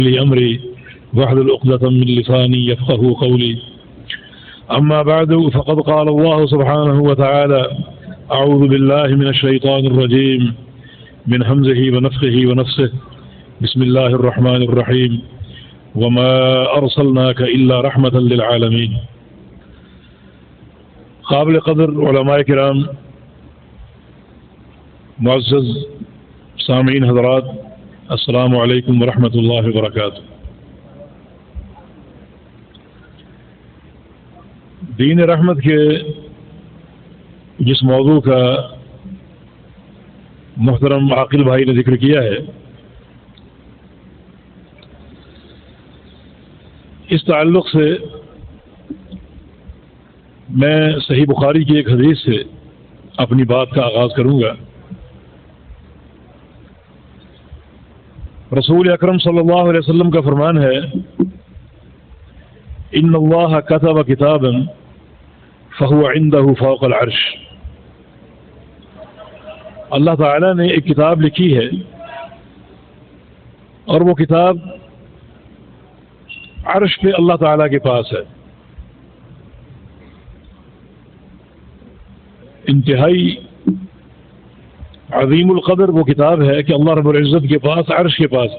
لي أمري واحلل عقدة من لساني يفقهوا قولي. أما بعد فقد قال الله سبحانه وتعالى: أعوذ بالله من الشيطان الرجيم من همزه ونفخه ونفسه بسم الله الرحمن الرحيم وما أرسلناك إلا رحمة للعالمين. قابل قدر علماء کرام، معزز سامعین حضرات، السلام علیکم ورحمۃ اللہ وبرکاتہ. دین رحمت کے جس موضوع کا محترم عاقل بھائی نے ذکر کیا ہے، اس تعلق سے میں صحیح بخاری کی ایک حدیث سے اپنی بات کا آغاز کروں گا. رسول اکرم صلی اللہ علیہ وسلم کا فرمان ہے: ان اللہ کتب کتابا فهو عنده فوق العرش. اللہ تعالی نے ایک کتاب لکھی ہے اور وہ کتاب عرش پہ اللہ تعالی کے پاس ہے. انتہائی عظیم القدر وہ کتاب ہے کہ اللہ رب العزت کے پاس، عرش کے پاس،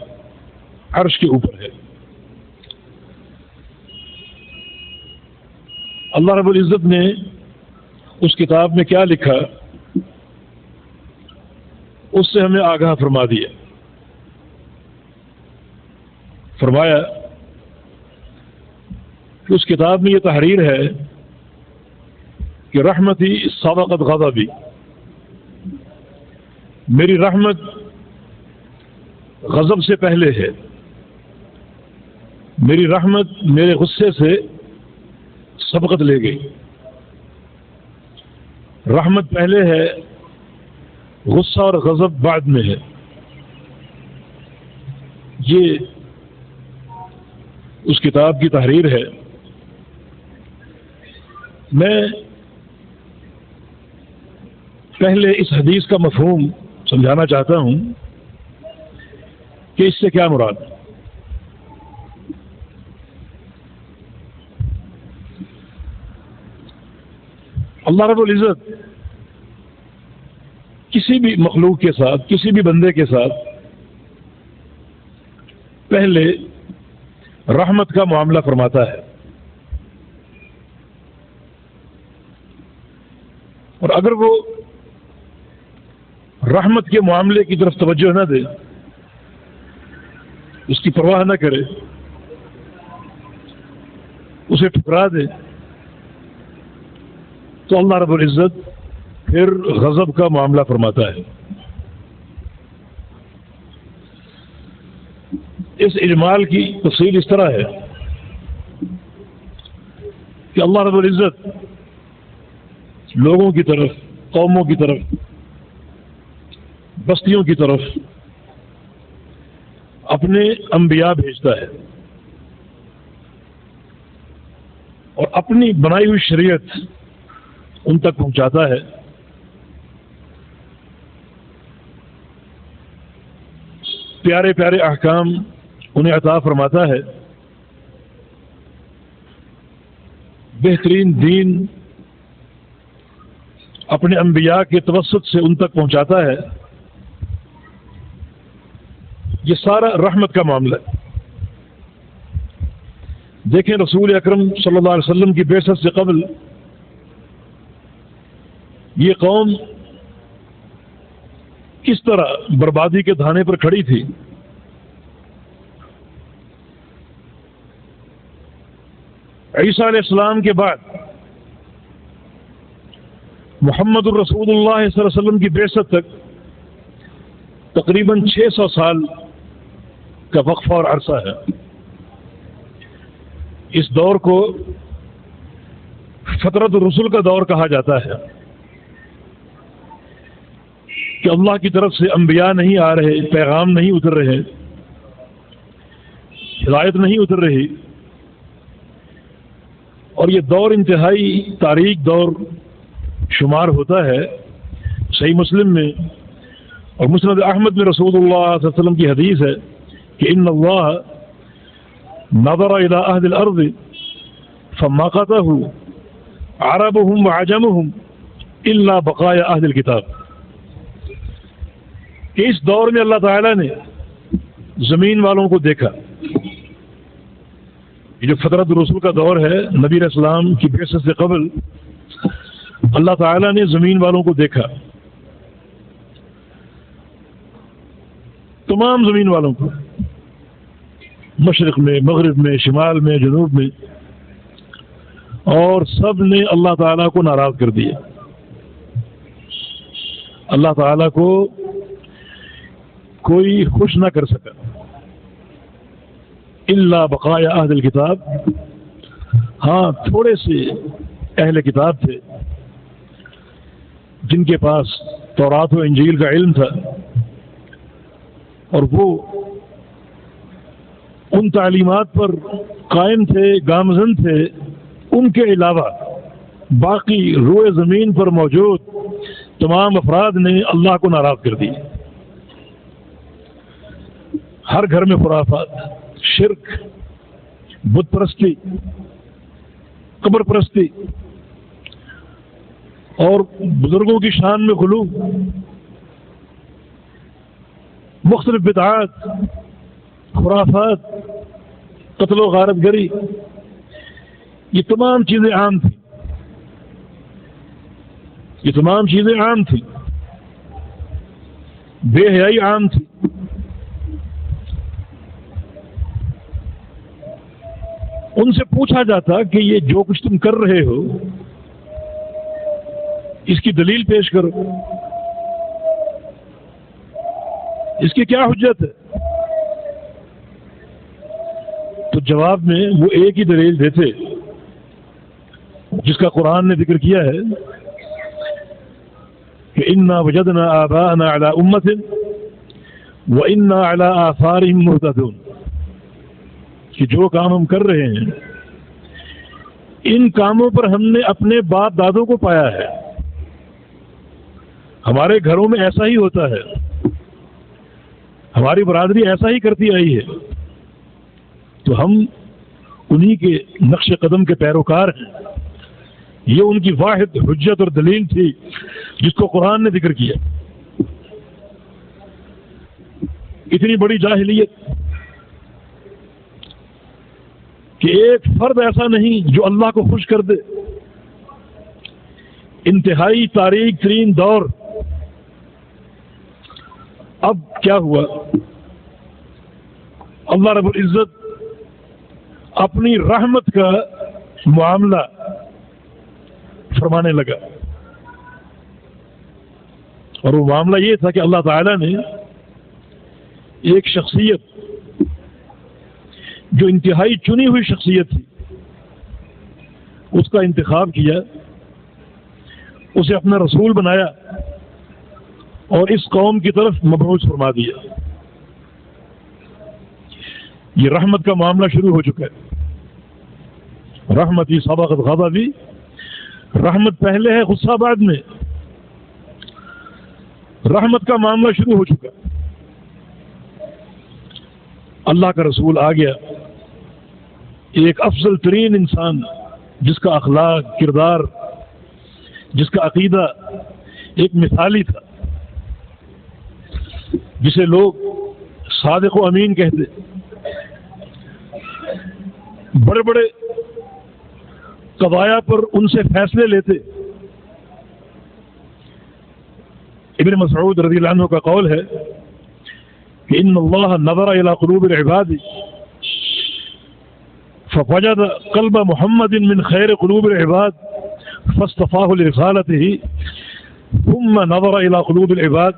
عرش کے اوپر ہے. اللہ رب العزت نے اس کتاب میں کیا لکھا، اس سے ہمیں آگاہ فرما دیا. فرمایا کہ اس کتاب میں یہ تحریر ہے کہ رحمتی سبقت غضبی، میری رحمت غضب سے پہلے ہے، میری رحمت میرے غصے سے سبقت لے گئی. رحمت پہلے ہے، غصہ اور غضب بعد میں ہے. یہ اس کتاب کی تحریر ہے. میں پہلے اس حدیث کا مفہوم سمجھانا چاہتا ہوں کہ اس سے کیا مراد ہے. اللہ رب العزت کسی بھی مخلوق کے ساتھ، کسی بھی بندے کے ساتھ پہلے رحمت کا معاملہ فرماتا ہے، اور اگر وہ رحمت کے معاملے کی طرف توجہ نہ دے، اس کی پرواہ نہ کرے، اسے ٹھکرا دے، تو اللہ رب العزت پھر غضب کا معاملہ فرماتا ہے. اس اجمال کی تفصیل اس طرح ہے کہ اللہ رب العزت لوگوں کی طرف، قوموں کی طرف، بستیوں کی طرف اپنے انبیاء بھیجتا ہے اور اپنی بنائی ہوئی شریعت ان تک پہنچاتا ہے. پیارے پیارے احکام انہیں عطا فرماتا ہے. بہترین دین اپنے انبیاء کے توسط سے ان تک پہنچاتا ہے. یہ سارا رحمت کا معاملہ ہے. دیکھیں رسول اکرم صلی اللہ علیہ وسلم کی بعثت سے قبل یہ قوم کس طرح بربادی کے دھانے پر کھڑی تھی. عیسیٰ علیہ السلام کے بعد محمد الرسول اللہ صلی اللہ علیہ وسلم کی بعثت تک تقریباً 600 سال کا وقفہ اور عرصہ ہے. اس دور کو فترت الرسل کا دور کہا جاتا ہے کہ اللہ کی طرف سے انبیاء نہیں آ رہے، پیغام نہیں اتر رہے، ہدایت نہیں اتر رہی، اور یہ دور انتہائی تاریک دور شمار ہوتا ہے. صحیح مسلم میں اور مسند احمد میں رسول اللہ صلی اللہ علیہ وسلم کی حدیث ہے کہ ان اللہ نظر إلى أهل الأرض فمقته عربهم وعجمهم إلا بقايا أهل الكتاب. کہ اس دور میں اللہ تعالیٰ نے زمین والوں کو دیکھا. یہ جو فترت رسول کا دور ہے، نبی علیہ السلام کی بعثت سے قبل اللہ تعالیٰ نے زمین والوں کو دیکھا، تمام زمین والوں کو، مشرق میں، مغرب میں، شمال میں، جنوب میں، اور سب نے اللہ تعالیٰ کو ناراض کر دیا. اللہ تعالیٰ کو کوئی خوش نہ کر سکا. الا بقایا اہل الکتاب، ہاں تھوڑے سے اہل کتاب تھے جن کے پاس تورات و انجیل کا علم تھا، اور وہ ان تعلیمات پر قائم تھے، گامزن تھے. ان کے علاوہ باقی روئے زمین پر موجود تمام افراد نے اللہ کو ناراض کر دیا. ہر گھر میں خرافات، شرک، بت پرستی، قبر پرستی اور بزرگوں کی شان میں غلو، مختلف بدعات، خرافات، قتل و غارت گری، یہ تمام چیزیں عام تھیں. یہ تمام چیزیں عام تھیں. بے حیائی عام تھی. ان سے پوچھا جاتا کہ یہ جو کچھ تم کر رہے ہو اس کی دلیل پیش کرو، اس کی کیا حجت ہے؟ تو جواب میں وہ ایک ہی دلیل دیتے جس کا قرآن نے ذکر کیا ہے کہ انا وجدنا آباءنا علی امۃ وانا علی آثارہم مہتدون، کہ جو کام ہم کر رہے ہیں ان کاموں پر ہم نے اپنے باپ دادوں کو پایا ہے. ہمارے گھروں میں ایسا ہی ہوتا ہے، ہماری برادری ایسا ہی کرتی آئی ہے، تو ہم انہی کے نقش قدم کے پیروکار ہیں. یہ ان کی واحد حجت اور دلیل تھی جس کو قرآن نے ذکر کیا. اتنی بڑی جاہلیت کہ ایک فرد ایسا نہیں جو اللہ کو خوش کر دے. انتہائی تاریک ترین دور. اب کیا ہوا؟ اللہ رب العزت اپنی رحمت کا معاملہ فرمانے لگا، اور وہ معاملہ یہ تھا کہ اللہ تعالیٰ نے ایک شخصیت جو انتہائی چنی ہوئی شخصیت تھی اس کا انتخاب کیا، اسے اپنا رسول بنایا اور اس قوم کی طرف مبعوث فرما دیا. یہ رحمت کا معاملہ شروع ہو چکا ہے. رحمتی سبقت غضبی، رحمت پہلے ہے، غصہ بعد میں. رحمت کا معاملہ شروع ہو چکا. اللہ کا رسول آ گیا، ایک افضل ترین انسان جس کا اخلاق، کردار، جس کا عقیدہ ایک مثالی تھا، جسے لوگ صادق و امین کہتے. بڑے بڑے قضایا پر ان سے فیصلے لیتے. ابن مسعود رضی اللہ عنہ کا قول ہے کہ ان اللہ نظر الى قلوب العباد فوجد قلب محمد من خیر قلوب العباد فاصطفاه لرسالته ثم نظر الى قلوب العباد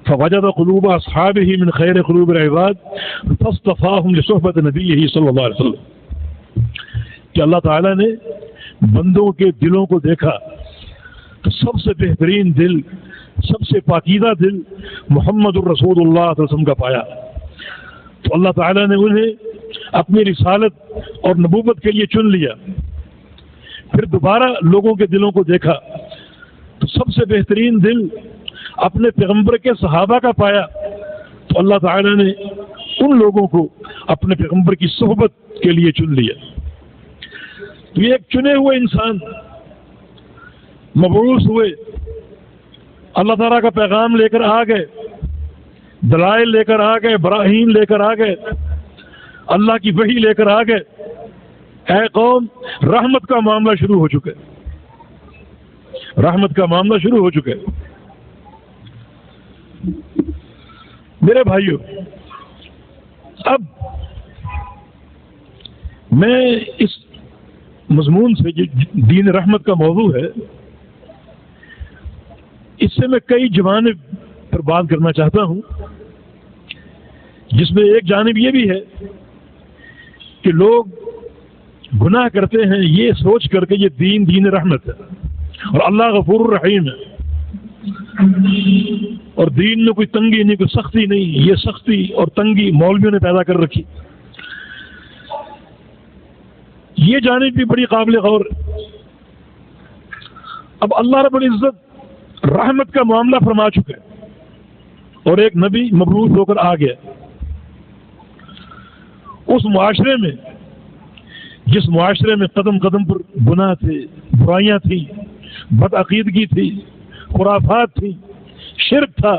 فوجد قلوب اصحابه من خیر قلوب العباد فاصطفاهم لصحبة نبيه صلی اللہ علیہ وسلم. کہ اللہ تعالیٰ نے بندوں کے دلوں کو دیکھا تو سب سے بہترین دل، سب سے پاکیزہ دل محمد الرسول اللہ صلی اللہ علیہ وسلم کا پایا. تو اللہ تعالیٰ نے انہیں اپنی رسالت اور نبوت کے لیے چن لیا. پھر دوبارہ لوگوں کے دلوں کو دیکھا تو سب سے بہترین دل اپنے پیغمبر کے صحابہ کا پایا. تو اللہ تعالیٰ نے ان لوگوں کو اپنے پیغمبر کی صحبت کے لیے چن لیا. تو یہ ایک چنے ہوئے انسان مبعوث ہوئے، اللہ تعالیٰ کا پیغام لے کر آ گئے، دلائل لے کر آ گئے، براہین لے کر آ گئے، اللہ کی وحی لے کر آ گئے. اے قوم، رحمت کا معاملہ شروع ہو چکا ہے، رحمت کا معاملہ شروع ہو چکا ہے. میرے بھائیوں، اب میں اس مضمون سے جو دین رحمت کا موضوع ہے، اس سے میں کئی جوانب پر بات کرنا چاہتا ہوں، جس میں ایک جانب یہ بھی ہے کہ لوگ گناہ کرتے ہیں یہ سوچ کر کے یہ دین رحمت ہے اور اللہ غفور الرحیم ہے، اور دین میں کوئی تنگی نہیں، کوئی سختی نہیں. یہ سختی اور تنگی مولویوں نے پیدا کر رکھی. یہ جانب بھی بڑی قابل غور. اب اللہ رب العزت رحمت کا معاملہ فرما چکا ہے اور ایک نبی مبعوث ہو کر آ گیا. اس معاشرے میں، جس معاشرے میں قدم قدم پر گناہ تھے، برائیاں تھیں، بدعقیدگی تھی، خرافات تھی، شرک تھا،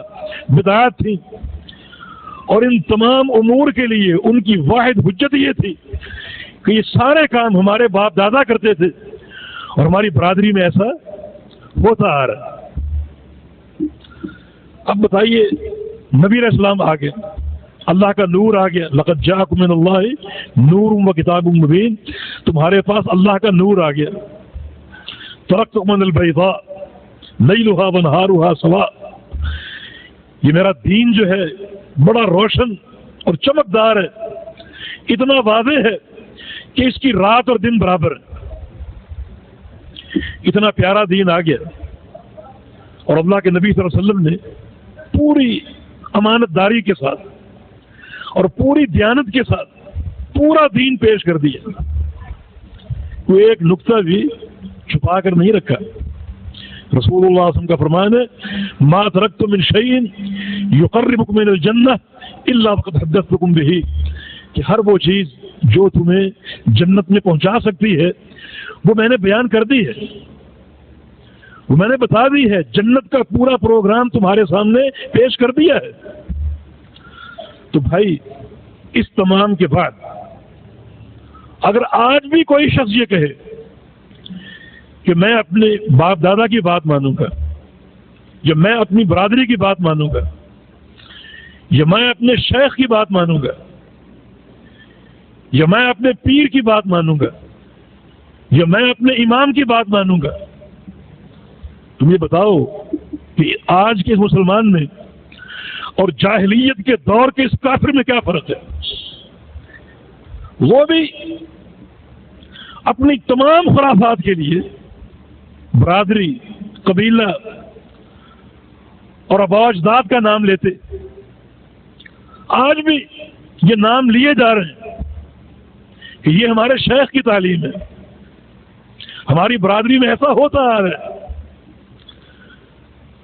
بدعات تھی، اور ان تمام امور کے لیے ان کی واحد حجت یہ تھی کہ یہ سارے کام ہمارے باپ دادا کرتے تھے اور ہماری برادری میں ایسا ہوتا آ رہا. اب بتائیے، نبی علیہ السلام آ گئے، اللہ کا نور آ گیا. لقد جاءکم من اللہ نور و کتاب مبین، تمہارے پاس اللہ کا نور آ گیا. ترکتکم من البیضاء لیلھا ونہارھا سواء، یہ میرا دین جو ہے بڑا روشن اور چمکدار ہے، اتنا واضح ہے کہ اس کی رات اور دن برابر ہے. اتنا پیارا دین آ گیا، اور اللہ کے نبی صلی اللہ علیہ وسلم نے پوری امانت داری کے ساتھ اور پوری دیانت کے ساتھ پورا دین پیش کر دیا. کوئی ایک نقطہ بھی چھپا کر نہیں رکھا. رسول اللہ صلی اللہ علیہ وسلم کا فرمان ہے، ما ترکت من شیء یقربکم من الجنہ الا وقد حدثتکم بہ، کہ ہر وہ چیز جو تمہیں جنت میں پہنچا سکتی ہے وہ میں نے بیان کر دی ہے، وہ میں نے بتا دی ہے. جنت کا پورا پروگرام تمہارے سامنے پیش کر دیا ہے. تو بھائی، اس تمام کے بعد اگر آج بھی کوئی شخص یہ کہے کہ میں اپنے باپ دادا کی بات مانوں گا، یا میں اپنی برادری کی بات مانوں گا، یا میں اپنے شیخ کی بات مانوں گا، یا میں اپنے پیر کی بات مانوں گا، یا میں اپنے امام کی بات مانوں گا، تم یہ بتاؤ کہ آج کے مسلمان میں اور جاہلیت کے دور کے اس کافر میں کیا فرق ہے؟ وہ بھی اپنی تمام خرافات کے لیے برادری، قبیلہ اور آباء و اجداد کا نام لیتے. آج بھی یہ نام لیے جا رہے ہیں کہ یہ ہمارے شیخ کی تعلیم ہے، ہماری برادری میں ایسا ہوتا آ رہا ہے،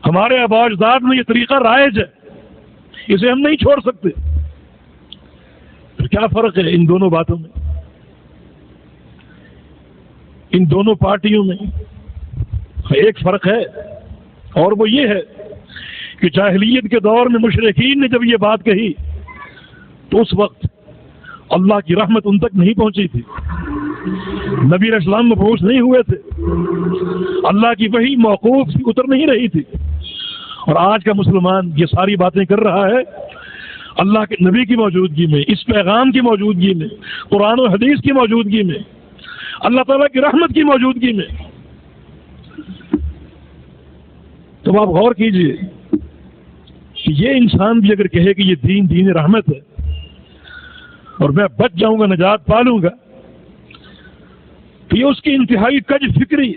ہمارے آباء و اجداد میں یہ طریقہ رائج ہے، اسے ہم نہیں چھوڑ سکتے. پھر کیا فرق ہے ان دونوں باتوں میں، ان دونوں پارٹیوں میں؟ ایک فرق ہے، اور وہ یہ ہے کہ جاہلیت کے دور میں مشرکین نے جب یہ بات کہی تو اس وقت اللہ کی رحمت ان تک نہیں پہنچی تھی، نبی علیہ السلام مبعوث نہیں ہوئے تھے، اللہ کی وحی موقوف تھی، اتر نہیں رہی تھی. اور آج کا مسلمان یہ ساری باتیں کر رہا ہے اللہ کے نبی کی موجودگی میں، اس پیغام کی موجودگی میں، قرآن و حدیث کی موجودگی میں، اللہ تعالیٰ کی رحمت کی موجودگی میں. تو آپ غور کیجئے کہ یہ انسان بھی اگر کہے کہ یہ دین رحمت ہے اور میں بچ جاؤں گا، نجات پا لوں گا، تو یہ اس کی انتہائی کج فکری،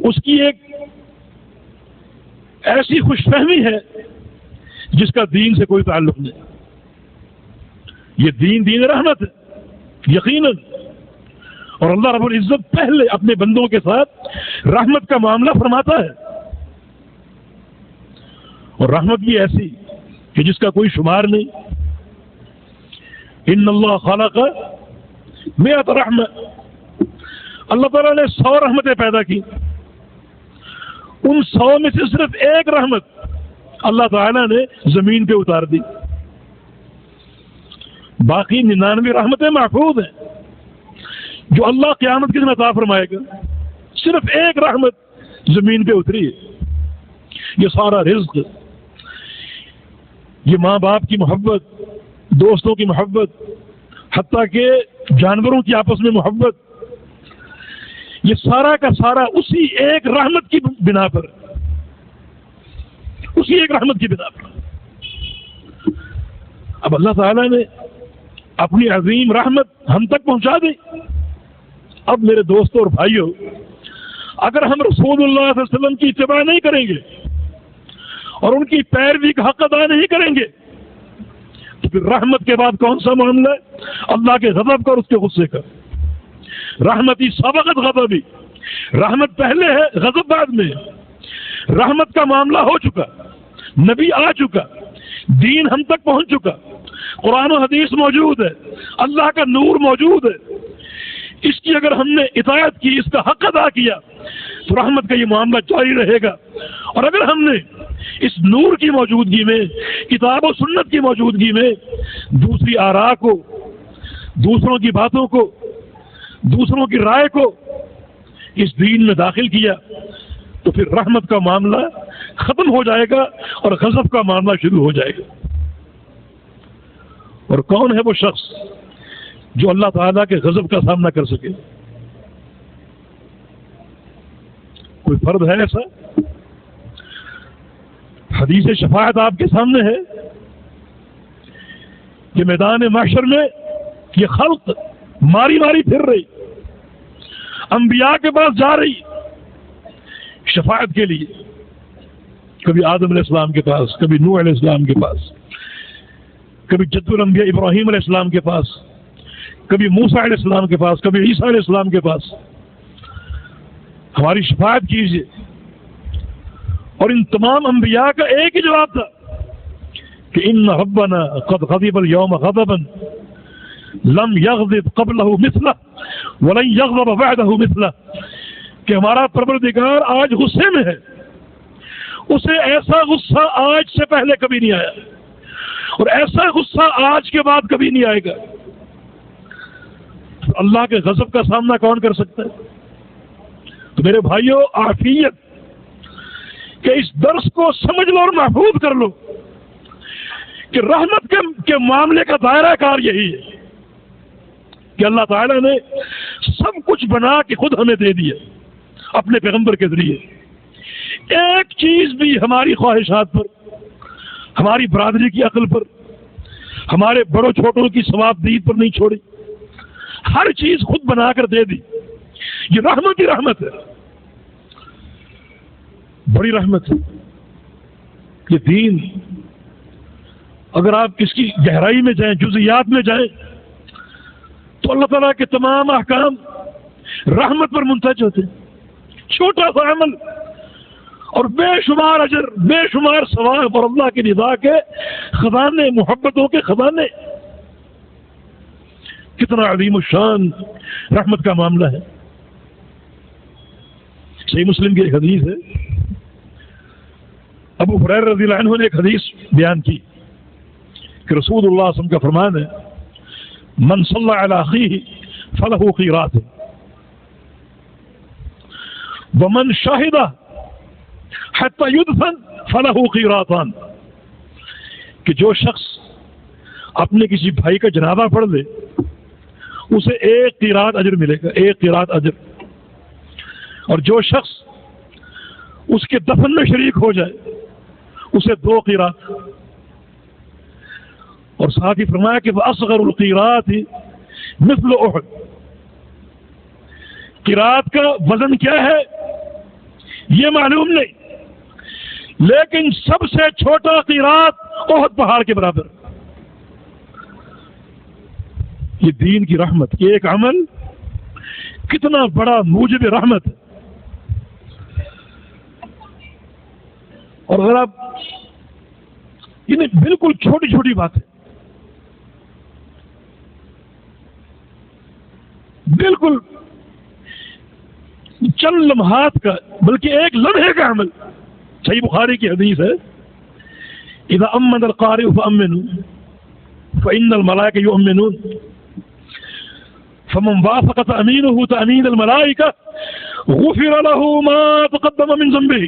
اس کی ایک ایسی خوش فہمی ہے جس کا دین سے کوئی تعلق نہیں. یہ دین رحمت ہے یقیناً، اور اللہ رب العزت پہلے اپنے بندوں کے ساتھ رحمت کا معاملہ فرماتا ہے، اور رحمت بھی ایسی کہ جس کا کوئی شمار نہیں. ان اللہ خلق مئۃ رحمہ، اللہ تعالیٰ نے 100 رحمتیں پیدا کی، ان 100 میں سے صرف ایک رحمت اللہ تعالیٰ نے زمین پہ اتار دی، باقی 99 رحمتیں محفوظ ہیں جو اللہ قیامت کے دن عطا فرمائے گا۔ صرف ایک رحمت زمین پہ اتری ہے، یہ سارا رزق، یہ ماں باپ کی محبت، دوستوں کی محبت، حتیٰ کہ جانوروں کی آپس میں محبت، یہ سارا کا سارا اسی ایک رحمت کی بنا پر، اسی ایک رحمت کی بنا پر۔ اب اللہ تعالیٰ نے اپنی عظیم رحمت ہم تک پہنچا دی۔ اب میرے دوستوں اور بھائیوں، اگر ہم رسول اللہ صلی اللہ علیہ وسلم کی اتباع نہیں کریں گے اور ان کی پیروی کا حق ادا نہیں کریں گے تو پھر رحمت کے بعد کون سا معاملہ ہے؟ اللہ کے غضب کا اور اس کے غصے کا۔ رحمتی سبقت غضبی، رحمت پہلے ہے، غضب بعد میں ہے۔ رحمت کا معاملہ ہو چکا، نبی آ چکا، دین ہم تک پہنچ چکا، قرآن و حدیث موجود ہے، اللہ کا نور موجود ہے، اس کی اگر ہم نے اطاعت کی، اس کا حق ادا کیا تو رحمت کا یہ معاملہ جاری رہے گا۔ اور اگر ہم نے اس نور کی موجودگی میں، کتاب و سنت کی موجودگی میں دوسری آراء کو، دوسروں کی باتوں کو، دوسروں کی رائے کو اس دین میں داخل کیا تو پھر رحمت کا معاملہ ختم ہو جائے گا اور غضب کا معاملہ شروع ہو جائے گا۔ اور کون ہے وہ شخص جو اللہ تعالیٰ کے غضب کا سامنا کر سکے؟ کوئی فرد ہے ایسا؟ حدیث شفاعت آپ کے سامنے ہے کہ میدان محشر میں یہ خلق ماری ماری پھر رہی، انبیاء کے پاس جا رہی شفاعت کے لیے، کبھی آدم علیہ السلام کے پاس، کبھی نوح علیہ السلام کے پاس، کبھی جد الانبیاء ابراہیم علیہ السلام کے پاس، کبھی موسیٰ علیہ السلام کے پاس، کبھی عیسیٰ علیہ السلام کے پاس، ہماری شفاعت کیجیے۔ اور ان تمام انبیاء کا ایک ہی جواب تھا کہ ان ربنا قد غضب اليوم غضبا لم يغضب قبله مثله ولن يغضب بعده مثله، کہ ہمارا پروردگار آج غصے میں ہے، اسے ایسا غصہ آج سے پہلے کبھی نہیں آیا اور ایسا غصہ آج کے بعد کبھی نہیں آئے گا۔ اللہ کے غضب کا سامنا کون کر سکتا ہے؟ تو میرے بھائیوں، عافیت کہ اس درس کو سمجھ لو اور محفوظ کر لو کہ رحمت کے معاملے کا دائرہ کار یہی ہے کہ اللہ تعالیٰ نے سب کچھ بنا کے خود ہمیں دے دیا اپنے پیغمبر کے ذریعے۔ ایک چیز بھی ہماری خواہشات پر، ہماری برادری کی عقل پر، ہمارے بڑوں چھوٹوں کی ثواب دید پر نہیں چھوڑی، ہر چیز خود بنا کر دے دی۔ یہ رحمت ہی رحمت ہے، بڑی رحمت ہے یہ دین۔ اگر آپ اس کی گہرائی میں جائیں، جزئیات میں جائیں، تو اللہ تعالیٰ کے تمام احکام رحمت پر منتج ہوتے ہیں۔ چھوٹا سا عمل اور بے شمار اجر، بے شمار ثواب اور اللہ کی رضا کے خزانے، محبتوں کے خزانے۔ کتنا عظیم الشان رحمت کا معاملہ ہے۔ صحیح مسلم کی ایک حدیث ہے، ابو ہریرہ رضی اللہ عنہ نے ایک حدیث بیان کی کہ رسول اللہ صلی اللہ علیہ وسلم کا فرمان ہے، من صلی علی اخیہ فلہ قیرات ومن شہد حتی یدفن فلہ قیراتان، کہ جو شخص اپنے کسی بھائی کا جنازہ پڑھ لے اسے 1 قیرات اجر ملے گا، 1 قیرات اجر۔ اور جو شخص اس کے دفن میں شریک ہو جائے اسے 2 قیرات۔ اور ساتھ ہی فرمایا کہ وَأَصْغَرُ الْقِيرَاتِ مِثْلُ أُحُدٍ، قیرات کا وزن کیا ہے یہ معلوم نہیں، لیکن سب سے چھوٹا قیرات احد پہاڑ کے برابر۔ یہ دین کی رحمت، یہ ایک عمل کتنا بڑا موجب رحمت ہے۔ اور اگر آپ یہ بالکل چھوٹی چھوٹی بات ہے، بالکل چند لمحات کا بلکہ ایک لمحے کا عمل. صحیح بخاری کی حدیث ہے اذا امن القارئ فامنوا فان الملائکہ یؤمنون فمن وافق تأمینه تأمین الملائکہ غفر له ما تقدم من ذنبه.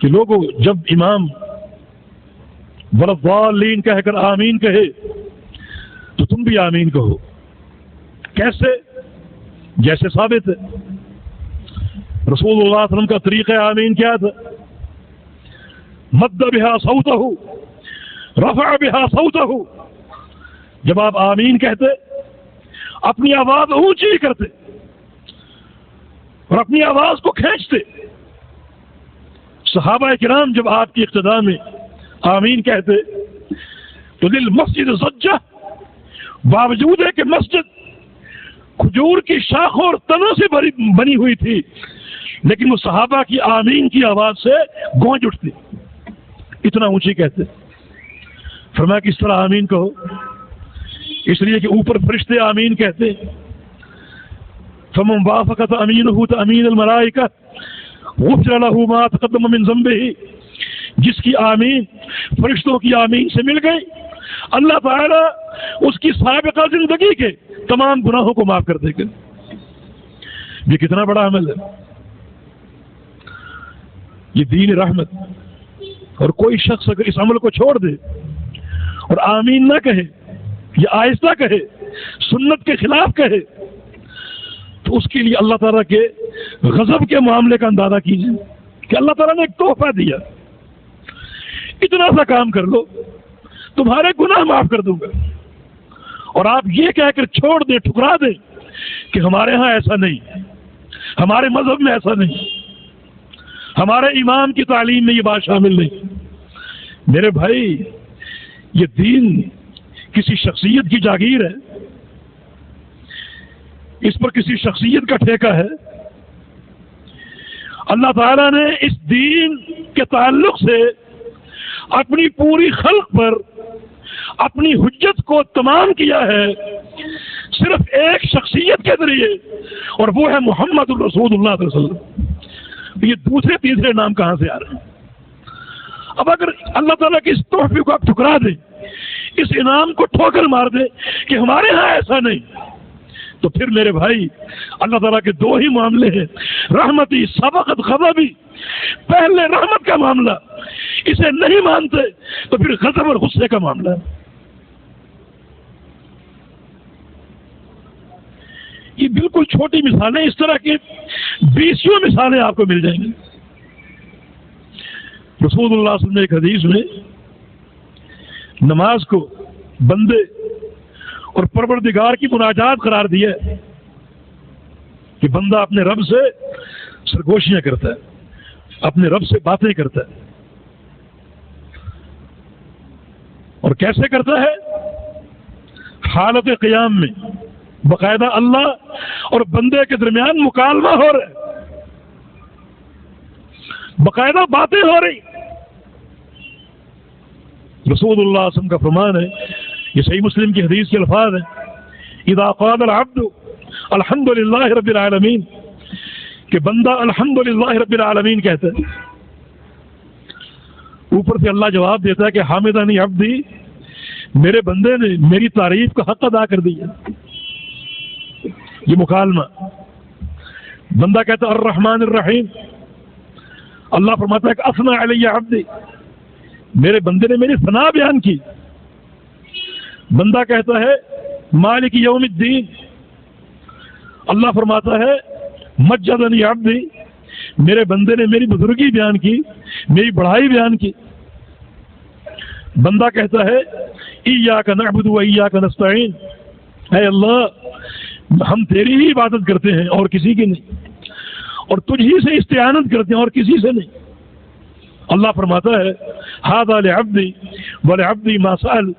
کہ لوگوں جب امام وَلَضَّالِّينَ کہہ کر آمین کہے تو تم بھی آمین کہو. کیسے؟ جیسے ثابت ہے. رسول اللہ صلی اللہ علیہ وسلم کا طریقہ آمین کیا تھا؟ مد بہا صوتہ رفع بہا صوتہ. جب آپ آمین کہتے اپنی آواز اونچی کرتے اور اپنی آواز کو کھینچتے. صحابہ کرام جب آپ کی اقتداء میں آمین کہتے تو للمسجد ضجہ، باوجود ہے کہ مسجد کھجور کی شاخوں اور تنوں سے بنی ہوئی تھی، لیکن وہ صحابہ کی آمین کی آواز سے گونج اٹھتی، اتنا اونچی کہتے. فرمایا کہ اس طرح آمین کہو، اس لیے کہ اوپر فرشتے آمین کہتے. فمن وافق تأمینہ تأمین الملائکہ غفر له ما تقدم من ذنبہ. جس کی آمین فرشتوں کی آمین سے مل گئی، اللہ تعالیٰ اس کی سابقہ زندگی کے تمام گناہوں کو معاف کر دے گا. یہ کتنا بڑا عمل ہے، یہ دین رحمت. اور کوئی شخص اگر اس عمل کو چھوڑ دے اور آمین نہ کہے یا آہستہ کہے، سنت کے خلاف کہے، تو اس کے لیے اللہ تعالیٰ کے غضب کے معاملے کا اندازہ کیجیے کہ اللہ تعالیٰ نے ایک تحفہ دیا، اتنا سا کام کر لو تمہارے گناہ معاف کر دوں گا. اور آپ یہ کہہ کر چھوڑ دیں، ٹھکرا دیں کہ ہمارے ہاں ایسا نہیں، ہمارے مذہب میں ایسا نہیں، ہمارے امام کی تعلیم میں یہ بات شامل نہیں. میرے بھائی، یہ دین کسی شخصیت کی جاگیر ہے، اس پر کسی شخصیت کا ٹھیکہ ہے. اللہ تعالیٰ نے اس دین کے تعلق سے اپنی پوری خلق پر اپنی حجت کو تمام کیا ہے صرف ایک شخصیت کے ذریعے، اور وہ ہے محمد الرسول اللہ صلی اللہ علیہ وسلم. یہ دوسرے تیسرے نام کہاں سے آ رہے ہیں؟ اب اگر اللہ تعالیٰ کے اس تحفے کو آپ ٹھکرا دیں، اس انعام کو ٹھوکر مار دیں کہ ہمارے ہاں ایسا نہیں، تو پھر میرے بھائی اللہ تعالیٰ کے دو ہی معاملے ہیں، رحمتی سبقت غضبی. پہلے رحمت کا معاملہ، اسے نہیں مانتے تو پھر غضب اور غصے کا معاملہ. یہ بالکل چھوٹی مثالیں، اس طرح کی 20 مثالیں آپ کو مل جائیں گی. رسول اللہ صلی اللہ علیہ وسلم نے ایک حدیث میں نماز کو بندے اور پروردگار کی مناجات قرار دیا ہے کہ بندہ اپنے رب سے سرگوشیاں کرتا ہے، اپنے رب سے باتیں کرتا ہے. اور کیسے کرتا ہے؟ حالت قیام میں باقاعدہ اللہ اور بندے کے درمیان مکالمہ ہو رہا ہے، باقاعدہ باتیں ہو رہی. رسول اللہ صلی اللہ علیہ وسلم کا فرمان ہے، یہ صحیح مسلم کی حدیث کے الفاظ ہیں، اذا قال العبد الحمد للہ رب العالمین، کہ بندہ الحمد للہ رب العالمین کہتا ہے، اوپر سے اللہ جواب دیتا ہے کہ حامدنی عبدی، میرے بندے نے میری تعریف کا حق ادا کر دیا. یہ مکالمہ. بندہ کہتا ہے الرحمن الرحیم، اللہ فرماتا ہے کہ اثنى علی عبدی، میرے بندے نے میری ثنا بیان کی. بندہ کہتا ہے مالک یوم الدین، اللہ فرماتا ہے مجدنی عبدی، میرے بندے نے میری بزرگی بیان کی، میری بڑائی بیان کی. بندہ کہتا ہے ایاک نعبد و ایاک نستعین، اے اللہ ہم تیری ہی عبادت کرتے ہیں اور کسی کی نہیں، اور تجھ ہی سے استعانت کرتے ہیں اور کسی سے نہیں. اللہ فرماتا ہے ھذا لعبدی ولعبدی ما سأل،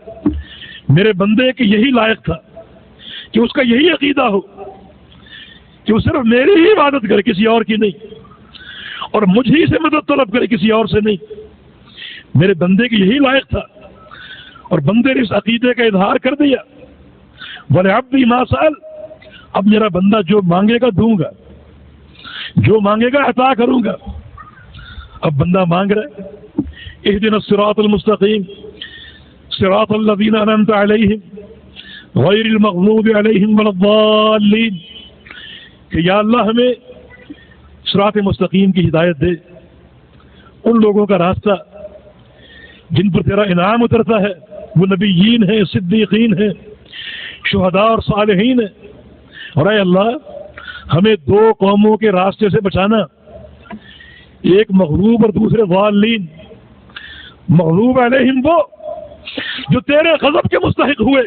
میرے بندے کے یہی لائق تھا کہ اس کا یہی عقیدہ ہو کہ وہ صرف میری ہی عبادت کرے، کسی اور کی نہیں، اور مجھ ہی سے مدد طلب کرے، کسی اور سے نہیں. میرے بندے کے یہی لائق تھا، اور بندے نے اس عقیدے کا اظہار کر دیا، وَلِعَبْدِي مَا سَأَلَ، اب میرا بندہ جو مانگے گا دوں گا، جو مانگے گا عطا کروں گا۔ اب بندہ مانگ رہا ہے اهدنا الصراط المستقیم صراط الذین انعمت علیہم غیر المغضوب علیہم ولا الضالین، کہ یا اللہ ہمیں صراط مستقیم کی ہدایت دے، ان لوگوں کا راستہ جن پر تیرا انعام اترتا ہے، وہ نبیین ہیں، صدیقین ہیں، شہداء اور صالحین ہیں۔ اور اے اللہ ہمیں دو قوموں کے راستے سے بچانا، ایک مغلوب اور دوسرے ضالین۔ مغلوب علیہم وہ جو تیرے غضب کے مستحق ہوئے،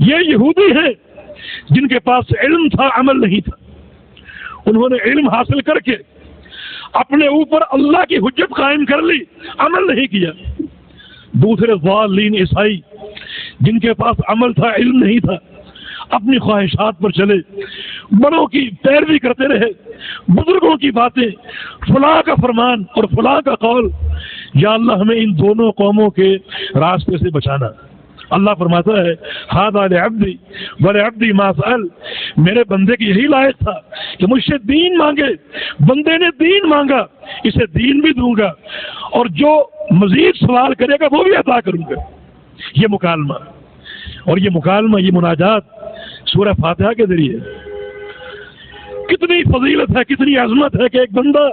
یہ یہودی ہیں جن کے پاس علم تھا عمل نہیں تھا، انہوں نے علم حاصل کر کے اپنے اوپر اللہ کی حجت قائم کر لی، عمل نہیں کیا۔ دوسرے ضالین عیسائی جن کے پاس عمل تھا علم نہیں تھا، اپنی خواہشات پر چلے، بڑوں کی پیروی کرتے رہے، بزرگوں کی باتیں، فلاں کا فرمان اور فلاں کا قول۔ یا اللہ ہمیں ان دونوں قوموں کے راستے سے بچانا۔ اللہ فرماتا ہے ھذا لعبدی ولعبدی ما سأل، میرے بندے کی یہی لائق تھا کہ مجھ سے دین مانگے، بندے نے دین مانگا، اسے دین بھی دوں گا، اور جو مزید سوال کرے گا وہ بھی عطا کروں گا۔ یہ مکالمہ، اور یہ مکالمہ، یہ مناجات سورہ فاتحہ کے ذریعے کتنی فضیلت ہے، کتنی عظمت ہے کہ ایک بندہ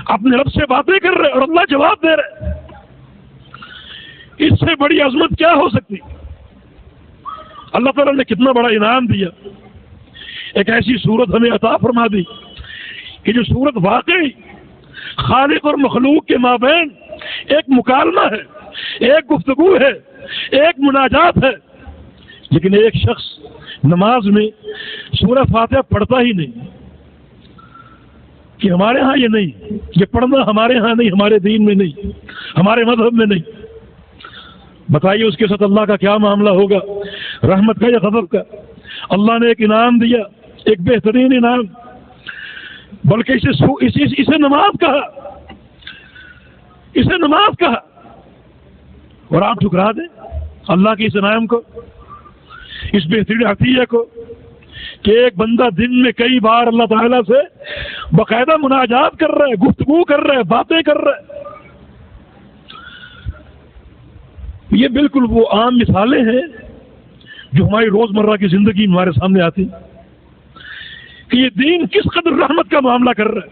اپنے رب سے باتیں کر رہے اور اللہ جواب دے رہے۔ اس سے بڑی عظمت کیا ہو سکتی؟ اللہ تعالیٰ نے کتنا بڑا انعام دیا، ایک ایسی صورت ہمیں عطا فرما دی کہ جو صورت واقعی خالق اور مخلوق کے مابین ایک مکالمہ ہے، ایک گفتگو ہے، ایک مناجات ہے۔ لیکن ایک شخص نماز میں سورہ فاتحہ پڑھتا ہی نہیں، کہ ہمارے ہاں یہ نہیں، یہ پڑھنا ہمارے ہاں نہیں، ہمارے دین میں نہیں، ہمارے مذہب میں نہیں۔ بتائیے اس کے ساتھ اللہ کا کیا معاملہ ہوگا، رحمت کا یا غضب کا؟ اللہ نے ایک انعام دیا، ایک بہترین انعام، بلکہ اسے نماز کہا، اسے نماز کہا، اور آپ ٹھکرا دیں اللہ کے اس انعام کو، اس بہترین عطیہ کو، کہ ایک بندہ دن میں کئی بار اللہ تعالیٰ سے باقاعدہ مناجات کر رہا ہے، گفتگو کر رہا ہے، باتیں کر رہا ہے۔ یہ بالکل وہ عام مثالیں ہیں جو ہماری روزمرہ کی زندگی میں ہمارے سامنے آتی کہ یہ دین کس قدر رحمت کا معاملہ کر رہا ہے،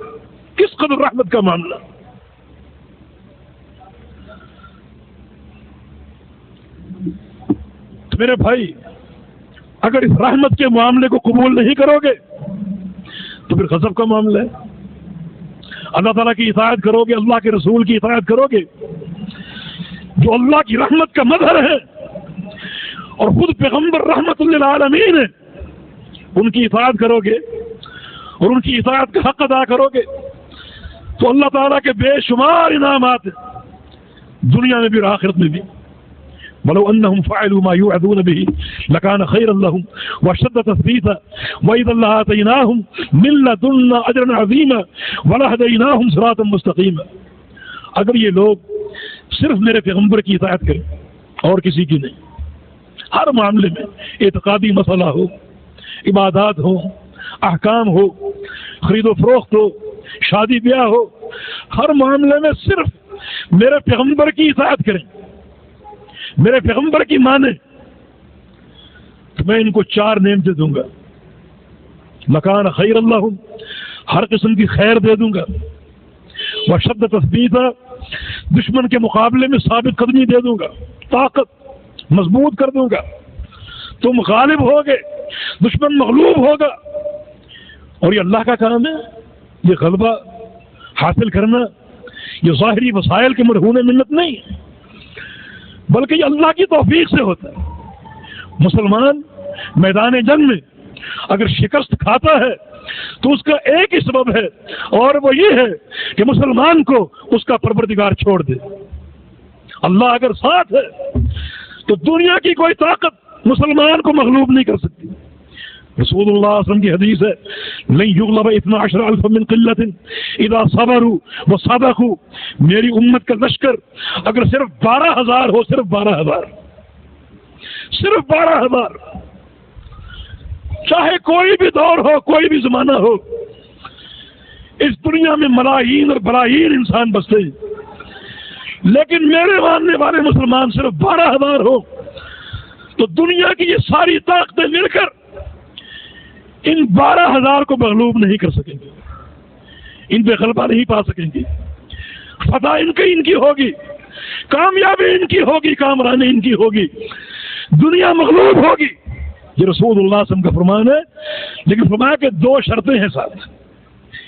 کس قدر رحمت کا معاملہ۔ تو میرے بھائی، اگر اس رحمت کے معاملے کو قبول نہیں کرو گے تو پھر غضب کا معاملہ ہے۔ اللہ تعالیٰ کی اطاعت کرو گے، اللہ کے رسول کی اطاعت کرو گے جو اللہ کی رحمت کا مظہر ہے، اور خود پیغمبر رحمت للعالمین ہے، ان کی اطاعت کرو گے اور ان کی اطاعت کا حق ادا کرو گے تو اللہ تعالیٰ کے بے شمار انعامات ہیں، دنیا میں بھی اور آخرت میں بھی۔ وَلَوْ أَنَّهُمْ فَعَلُوا مَا يُوعَظُونَ بِهِ لَكَانَ خَيْرًا لَهُمْ وَأَشَدَّ تَثْبِيتًا وَإِذًا لَّآتَيْنَاهُمْ مِن لَّدُنَّا أَجْرًا عَظِيمًا وَلَهَدَيْنَاهُمْ صِرَاطًا مُّسْتَقِيمًا۔ اگر یہ لوگ صرف میرے پیغمبر کی اطاعت کریں اور کسی کی نہیں، ہر معاملے میں، اعتقادی مسئلہ ہو، عبادات ہو، احکام ہو، خرید و فروخت ہو، شادی بیاہ ہو، ہر معاملے میں صرف میرے پیغمبر کی اطاعت کریں، میرے پیغمبر کی مانیں، تو میں ان کو 4 نعمتیں دوں گا۔ لکان خیر اللہ، ہر قسم کی خیر دے دوں گا، وشد تثبیتا، دشمن کے مقابلے میں ثابت قدمی دے دوں گا، طاقت مضبوط کر دوں گا، تم غالب ہوگے، دشمن مغلوب ہوگا۔ اور یہ اللہ کا کام ہے، یہ غلبہ حاصل کرنا یہ ظاہری وسائل کے مرہون منت نہیں ہے، بلکہ یہ اللہ کی توفیق سے ہوتا ہے۔ مسلمان میدان جنگ میں اگر شکست کھاتا ہے تو اس کا ایک ہی سبب ہے، اور وہ یہ ہے کہ مسلمان کو اس کا پروردگار چھوڑ دے۔ اللہ اگر ساتھ ہے تو دنیا کی کوئی طاقت مسلمان کو مغلوب نہیں کر سکتی۔ رسول اللہ صلی اللہ علیہ وسلم کی حدیث ہے لن یغلب 12,000 من قلت اذا صبروا وصدقوا، میری امت کا لشکر اگر صرف 12,000 ہو، صرف 12,000، چاہے کوئی بھی دور ہو، کوئی بھی زمانہ ہو، اس دنیا میں ملایین اور بلایین انسان بستے ہیں، لیکن میرے ماننے والے مسلمان صرف 12,000 ہو تو دنیا کی یہ ساری طاقتیں مل کر ان 12,000 کو مغلوب نہیں کر سکیں گے، ان پہ غلبہ نہیں پا سکیں گے، فتح ان کی ہوگی، کامیابی ان کی ہوگی، کامرانی ان کی ہوگی، دنیا مغلوب ہوگی۔ یہ رسول اللہ صلی اللہ علیہ وسلم کا فرمان ہے، لیکن فرمایا کہ 2 شرطیں ہیں ساتھ،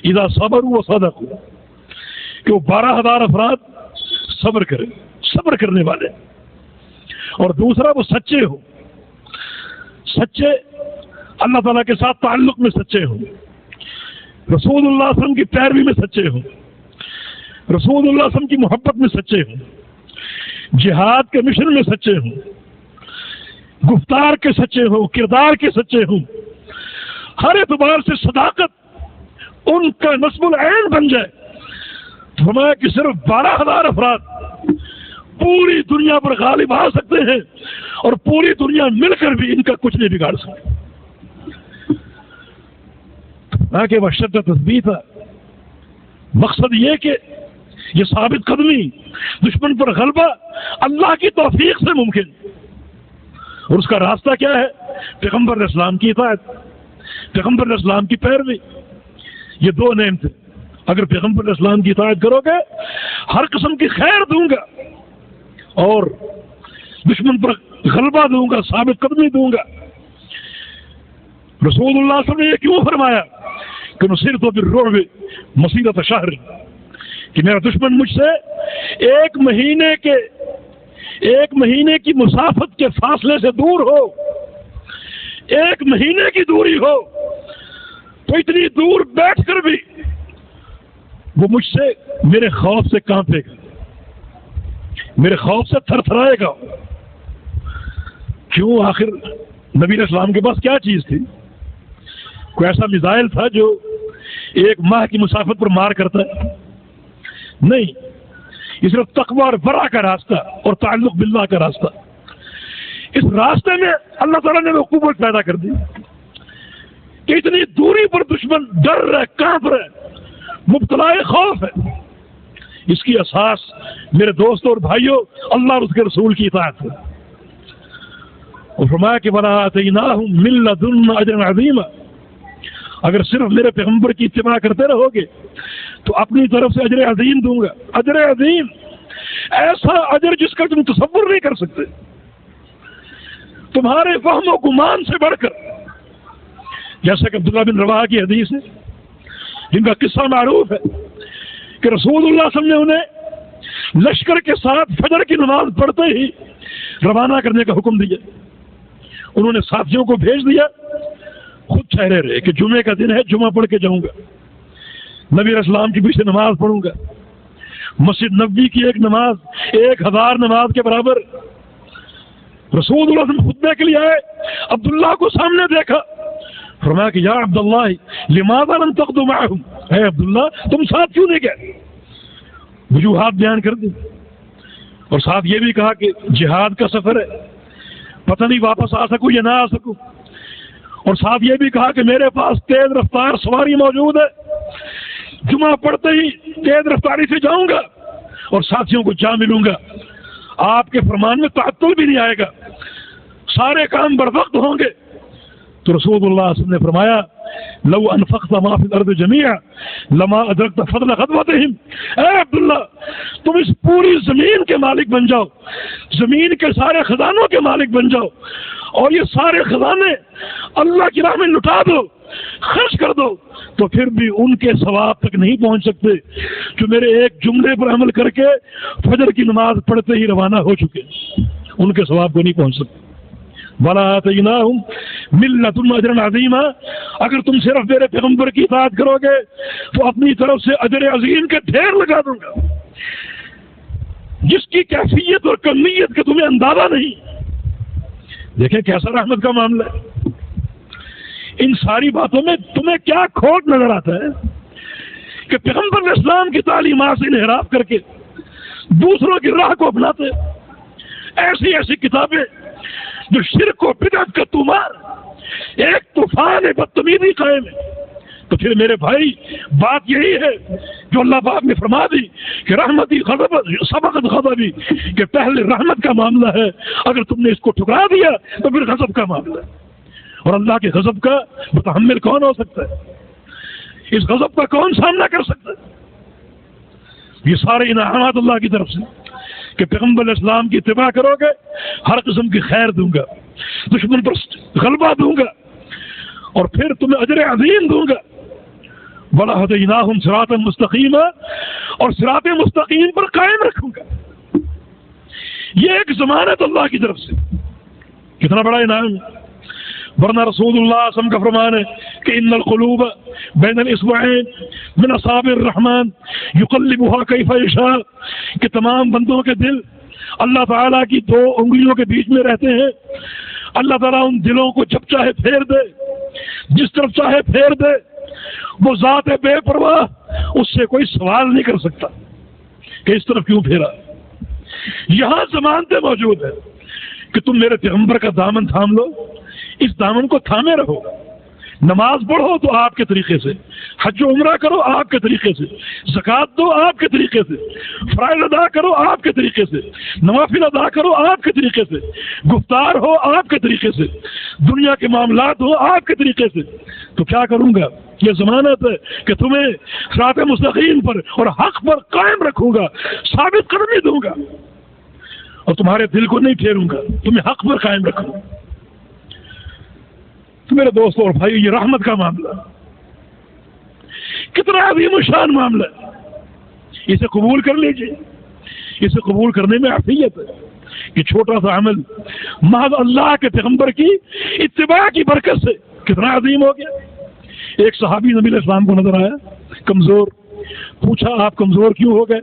اذا صبروا وصدقوا، کہ وہ 12,000 افراد صبر کریں، صبر کرنے والے، اور دوسرا وہ سچے ہوں، سچے اللہ تعالیٰ کے ساتھ تعلق میں سچے ہوں، رسول اللہ صلی اللہ علیہ وسلم کی پیروی میں سچے ہوں، رسول اللہ صلی اللہ علیہ وسلم کی محبت میں سچے ہوں، جہاد کے مشن میں سچے ہوں، گفتار کے سچے ہوں، کردار کے سچے ہوں، ہر اعتبار سے صداقت ان کا نصب العین بن جائے۔ فرمایا کہ صرف 12,000 افراد پوری دنیا پر غالب آ سکتے ہیں، اور پوری دنیا مل کر بھی ان کا کچھ نہیں بگاڑ سکتے۔ کہ وشد تثبیت ہے، مقصد یہ کہ یہ ثابت قدمی، دشمن پر غلبہ اللہ کی توفیق سے ممکن، اور اس کا راستہ کیا ہے؟ پیغمبر علیہ السلام کی اطاعت، پیغمبر علیہ السلام کی پیروی۔ یہ 2 نعمتیں، اگر پیغمبر علیہ السلام کی اطاعت کرو گے ہر قسم کی خیر دوں گا، اور دشمن پر غلبہ دوں گا، ثابت قدمی دوں گا۔ رسول اللہ صلی اللہ علیہ وسلم نے یہ کیوں فرمایا کہ نصرت بالرعب مسیرۃ شہر، کہ میرا دشمن مجھ سے 1 مہینے کی مسافت کے فاصلے سے دور ہو، 1 مہینے کی دوری ہو، تو اتنی دور بیٹھ کر بھی وہ مجھ سے میرے خوف سے کانپے گا، میرے خوف سے تھر تھرائے گا۔ کیوں؟ آخر نبی علیہ السلام کے پاس کیا چیز تھی؟ کوئی ایسا میزائل تھا جو 1 ماہ کی مسافت پر مار کرتا ہے؟ نہیں، یہ صرف تقوی اور ورع کا راستہ اور تعلق باللہ کا راستہ۔ اس راستے میں اللہ تعالیٰ نے قوت پیدا کر دی کہ اتنی دوری پر دشمن ڈر رہے، کانپ رہے، مبتلا خوف ہے۔ اس کی اساس میرے دوستوں اور بھائیوں اللہ اور اس کے رسول کی اطاعت ہے۔ اور فرمایا کہ وَلَا آتَيْنَاهُمْ مِن لَّدُنَّا أَجْرًا عَظِيمًا، اگر صرف میرے پیغمبر کی اتباع کرتے رہو گے تو اپنی طرف سے اجر عظیم دوں گا، اجر عظیم، ایسا اجر جس کا تم تصور نہیں کر سکتے، تمہارے فہم و گمان سے بڑھ کر۔ جیسا کہ عبداللہ بن رواحہ کی حدیث ہے، جن کا قصہ معروف ہے کہ رسول اللہ صلی اللہ علیہ وسلم نے انہیں لشکر کے ساتھ فجر کی نماز پڑھتے ہی روانہ کرنے کا حکم دیا۔ انہوں نے ساتھیوں کو بھیج دیا، خود ٹھہرے رہے کہ جمعے کا دن ہے، جمعہ پڑھ کے جاؤں گا، نبی علیہ السلام کی پیچھے نماز پڑھوں گا، مسجد نبوی کی 1 نماز 1000 نماز کے برابر۔ رسول اللہ صلی اللہ علیہ وسلم خطبے کے لیے آئے، عبداللہ کو سامنے دیکھا، فرمایا کہ یا عبداللہ لماذا لم تغدو معهم، اے عبداللہ تم ساتھ کیوں نہیں گئے؟ وجوہات بیان کر دی، اور ساتھ یہ بھی کہا کہ جہاد کا سفر ہے، پتہ نہیں واپس آ سکوں یا نہ آ سکوں، اور ساتھ یہ بھی کہا کہ میرے پاس تیز رفتار سواری موجود ہے، جمعہ پڑھتے ہی تیز رفتاری سے جاؤں گا اور ساتھیوں کو جا ملوں گا، آپ کے فرمان میں تعطل بھی نہیں آئے گا، سارے کام بروقت ہوں گے۔ تو رسول اللہ صلی اللہ علیہ وسلم نے فرمایا لو انفقت ما فی الارض جميعا لما ادرکت فضل غدوتهم، اے عبداللہ تم اس پوری زمین کے مالک بن جاؤ، زمین کے سارے خزانوں کے مالک بن جاؤ، اور یہ سارے خزانے اللہ کی راہ میں لٹا دو، خرچ کر دو، تو پھر بھی ان کے ثواب تک نہیں پہنچ سکتے جو میرے ایک جملے پر عمل کر کے فجر کی نماز پڑھتے ہی روانہ ہو چکے، ان کے ثواب کو نہیں پہنچ سکتے۔ وَلَا آتَيْنَاهُمْ مِن لَّدُنَّا أَجْرًا عَظِيمًا، اگر تم صرف میرے پیغمبر کی اطاعت کرو گے تو اپنی طرف سے اجر عظیم کے ڈھیر لگا دوں گا، جس کی کیفیت اور کمیت کا تمہیں اندازہ نہیں۔ دیکھیں کیسا رحمت کا معاملہ ہے، ان ساری باتوں میں تمہیں کیا کھوٹ نظر آتا ہے کہ پیغمبر اسلام کی تعلیمات سے انحراف کر کے دوسروں کی راہ کو اپناتے؟ ایسی ایسی کتابیں جو شرک و بدعت کا طوفان، ایک طوفان بدتمیزی قائم ہے۔ تو پھر میرے بھائی بات یہی ہے جو اللہ پاک نے فرما دی کہ رحمتی سبقت غضبی، کہ پہلے رحمت کا معاملہ ہے، اگر تم نے اس کو ٹھکرا دیا تو پھر غضب کا معاملہ ہے، اور اللہ کے غضب کا متحمل کون ہو سکتا ہے؟ اس غضب کا کون سامنا کر سکتا ہے؟ یہ سارے انعامات اللہ کی طرف سے کہ پیغمبر اسلام کی اتباع کرو گے، ہر قسم کی خیر دوں گا، دشمن پر غلبہ دوں گا، اور پھر تمہیں اجر عظیم دوں گا۔ وَلَهَدَيْنَاهُمْ صِرَاطًا مُسْتَقِيمًا، اور صراط مستقیم پر قائم رکھوں گا۔ یہ ایک ضمانت اللہ کی طرف سے، کتنا بڑا انعام ہے۔ ورنہ رسول اللہ صلی اللہ علیہ وسلم کا فرمان ہے کہ ان القلوب بین الاصبعین من اصابع الرحمن یقلبها کیف یشاء، کہ تمام بندوں کے دل اللہ تعالیٰ کی دو انگلیوں کے بیچ میں رہتے ہیں۔ اللہ تعالیٰ ان دلوں کو جب چاہے پھیر دے، جس طرف چاہے پھیر دے۔ وہ ذات بے پرواہ، اس سے کوئی سوال نہیں کر سکتا کہ اس طرف کیوں پھیرا۔ یہاں ضمانتیں موجود ہیں کہ تم میرے پیغمبر کا دامن تھام لو، اس دامن کو تھامے رہو۔ نماز پڑھو تو آپ کے طریقے سے، حج و عمرہ کرو آپ کے طریقے سے، زکوٰۃ دو آپ کے طریقے سے، فرائض ادا کرو آپ کے طریقے سے، نوافل ادا کرو آپ کے طریقے سے، گفتار ہو آپ کے طریقے سے، دنیا کے معاملات ہو آپ کے طریقے سے۔ تو کیا کروں گا؟ یہ ضمانت ہے کہ تمہیں صراط مستقیم پر اور حق پر قائم رکھوں گا، ثابت قدمی دوں گا، اور تمہارے دل کو نہیں پھیروں گا، تمہیں حق پر قائم رکھوں گا۔ تو میرے دوستوں اور بھائی، یہ رحمت کا معاملہ کتنا عظیم الشان معاملہ ہے، اسے قبول کر لیجیے۔ اسے قبول کرنے میں عافیت ہے۔ یہ چھوٹا سا عمل محض اللہ کے پیغمبر کی اتباع کی برکت سے کتنا عظیم ہو گیا۔ ایک صحابی نبی علیہ السلام کو نظر آیا کمزور، پوچھا آپ کمزور کیوں ہو گئے؟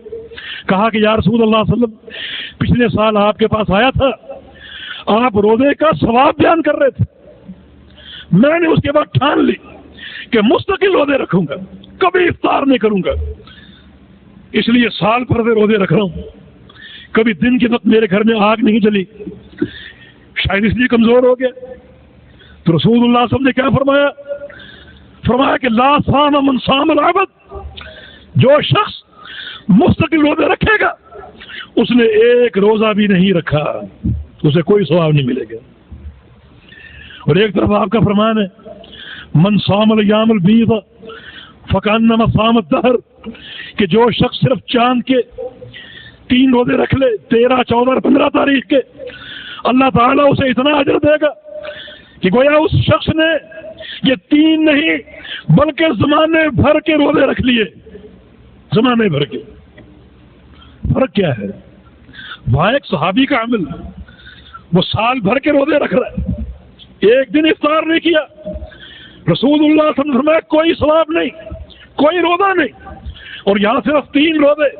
کہا کہ یا رسول اللہ صلی اللہ علیہ وسلم، پچھلے سال آپ کے پاس آیا تھا، آپ روزے کا ثواب بیان کر رہے تھے، میں نے اس کے بعد ٹھان لی کہ مستقل روزے رکھوں گا، کبھی افطار نہیں کروں گا، اس لیے سال بھر سے روزے رکھ رہا ہوں، کبھی دن کے وقت میرے گھر میں آگ نہیں جلی، شاید اس لیے کمزور ہو گیا۔ تو رسول اللہ صلی اللہ علیہ وسلم نے کیا فرمایا؟ فرمایا کہ لا صام من صام العبد، جو شخص مستقل روزے رکھے گا اس نے ایک روزہ بھی نہیں رکھا، اسے کوئی ثواب نہیں ملے گا۔ اور ایک طرف آپ کا فرمان ہے من صام الیام البیض فکانما صام الدہر، کہ جو شخص صرف چاند کے 3 روزے رکھ لے، 13، 14 اور 15 تاریخ کے، اللہ تعالیٰ اسے اتنا اجر دے گا کہ گویا اس شخص نے یہ 3 نہیں بلکہ زمانے بھر کے روزے رکھ لیے۔ زمانے بھر کے۔ فرق کیا ہے؟ وہاں ایک صحابی کا عمل، وہ سال بھر کے روزے رکھ رہا ہے، ایک دن افطار نہیں کیا، رسول اللہ صلی اللہ علیہ وسلم نے فرمایا کوئی ثواب نہیں، کوئی روزہ نہیں، اور یہاں صرف 3 روزے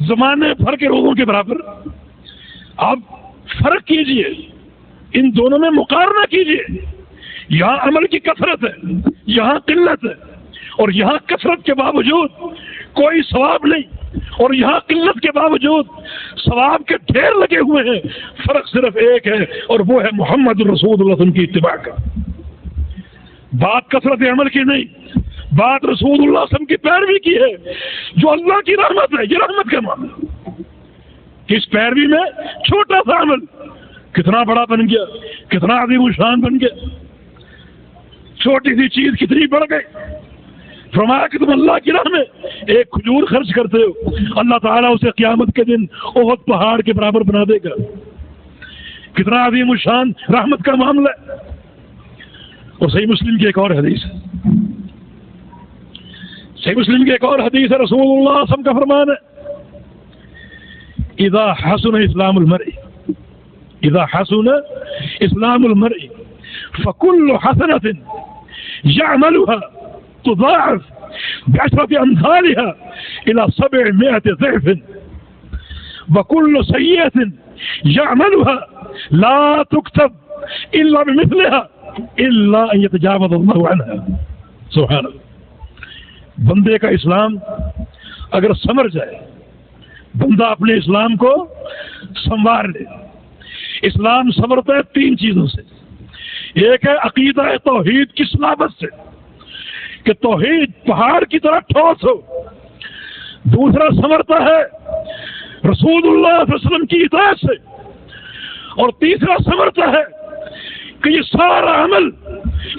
زمانے بھر کے روزوں کے برابر۔ آپ فرق کیجئے، ان دونوں میں مقارنہ کیجئے۔ یہاں عمل کی کثرت ہے، یہاں قلت ہے، اور یہاں کثرت کے باوجود کوئی ثواب نہیں، اور یہاں قلت کے باوجود ثواب کے ڈھیر لگے ہوئے ہیں۔ فرق صرف ایک ہے، اور وہ ہے محمد رسول اللہ صلی اللہ علیہ وسلم کی اتباع کا۔ بات کثرت عمل کی نہیں، بات رسول اللہ صلی اللہ علیہ وسلم کی پیروی کی ہے، جو اللہ کی رحمت ہے۔ یہ رحمت کا معاملہ، اس پیروی میں چھوٹا سا عمل کتنا بڑا بن گیا، کتنا عظیم الشان بن گیا، چھوٹی سی چیز کتنی بڑھ گئی۔ فرمایا کہ تم اللہ کی راہ میں ایک کھجور خرچ کرتے ہو، اللہ تعالیٰ اسے قیامت کے دن احد پہاڑ کے برابر بنا دے گا۔ کتنا عظیم الشان رحمت کا معاملہ ہے۔ اور صحیح مسلم کی ایک اور حدیث ہے، صحیح مسلم کی ایک اور حدیث ہے، رسول اللہ صلی اللہ علیہ وسلم کا فرمان ہے اذا حسن اسلام المرء، اذا حسن اسلام المرء فكل حسنة يعملها تضاعف ب10 أمثالها إلى 700 ضعف، وكل سيئة يعملها لا تكتب إلا بمثلها الا ان يتجاوز اللہ عنها. سبحان اللہ. بندے کا اسلام اگر سنور جائے، بندہ اپنے اسلام کو سنوار لے. اسلام سنورتا ہے تین چیزوں سے. ایک ہے عقیدہ توحید کی صلابت سے کہ توحید پہاڑ کی طرح ٹھوس ہو. دوسرا سنورتا ہے رسول اللہ صلی اللہ علیہ وسلم کی اطاعت سے. اور تیسرا سنورتا ہے کہ یہ سارا عمل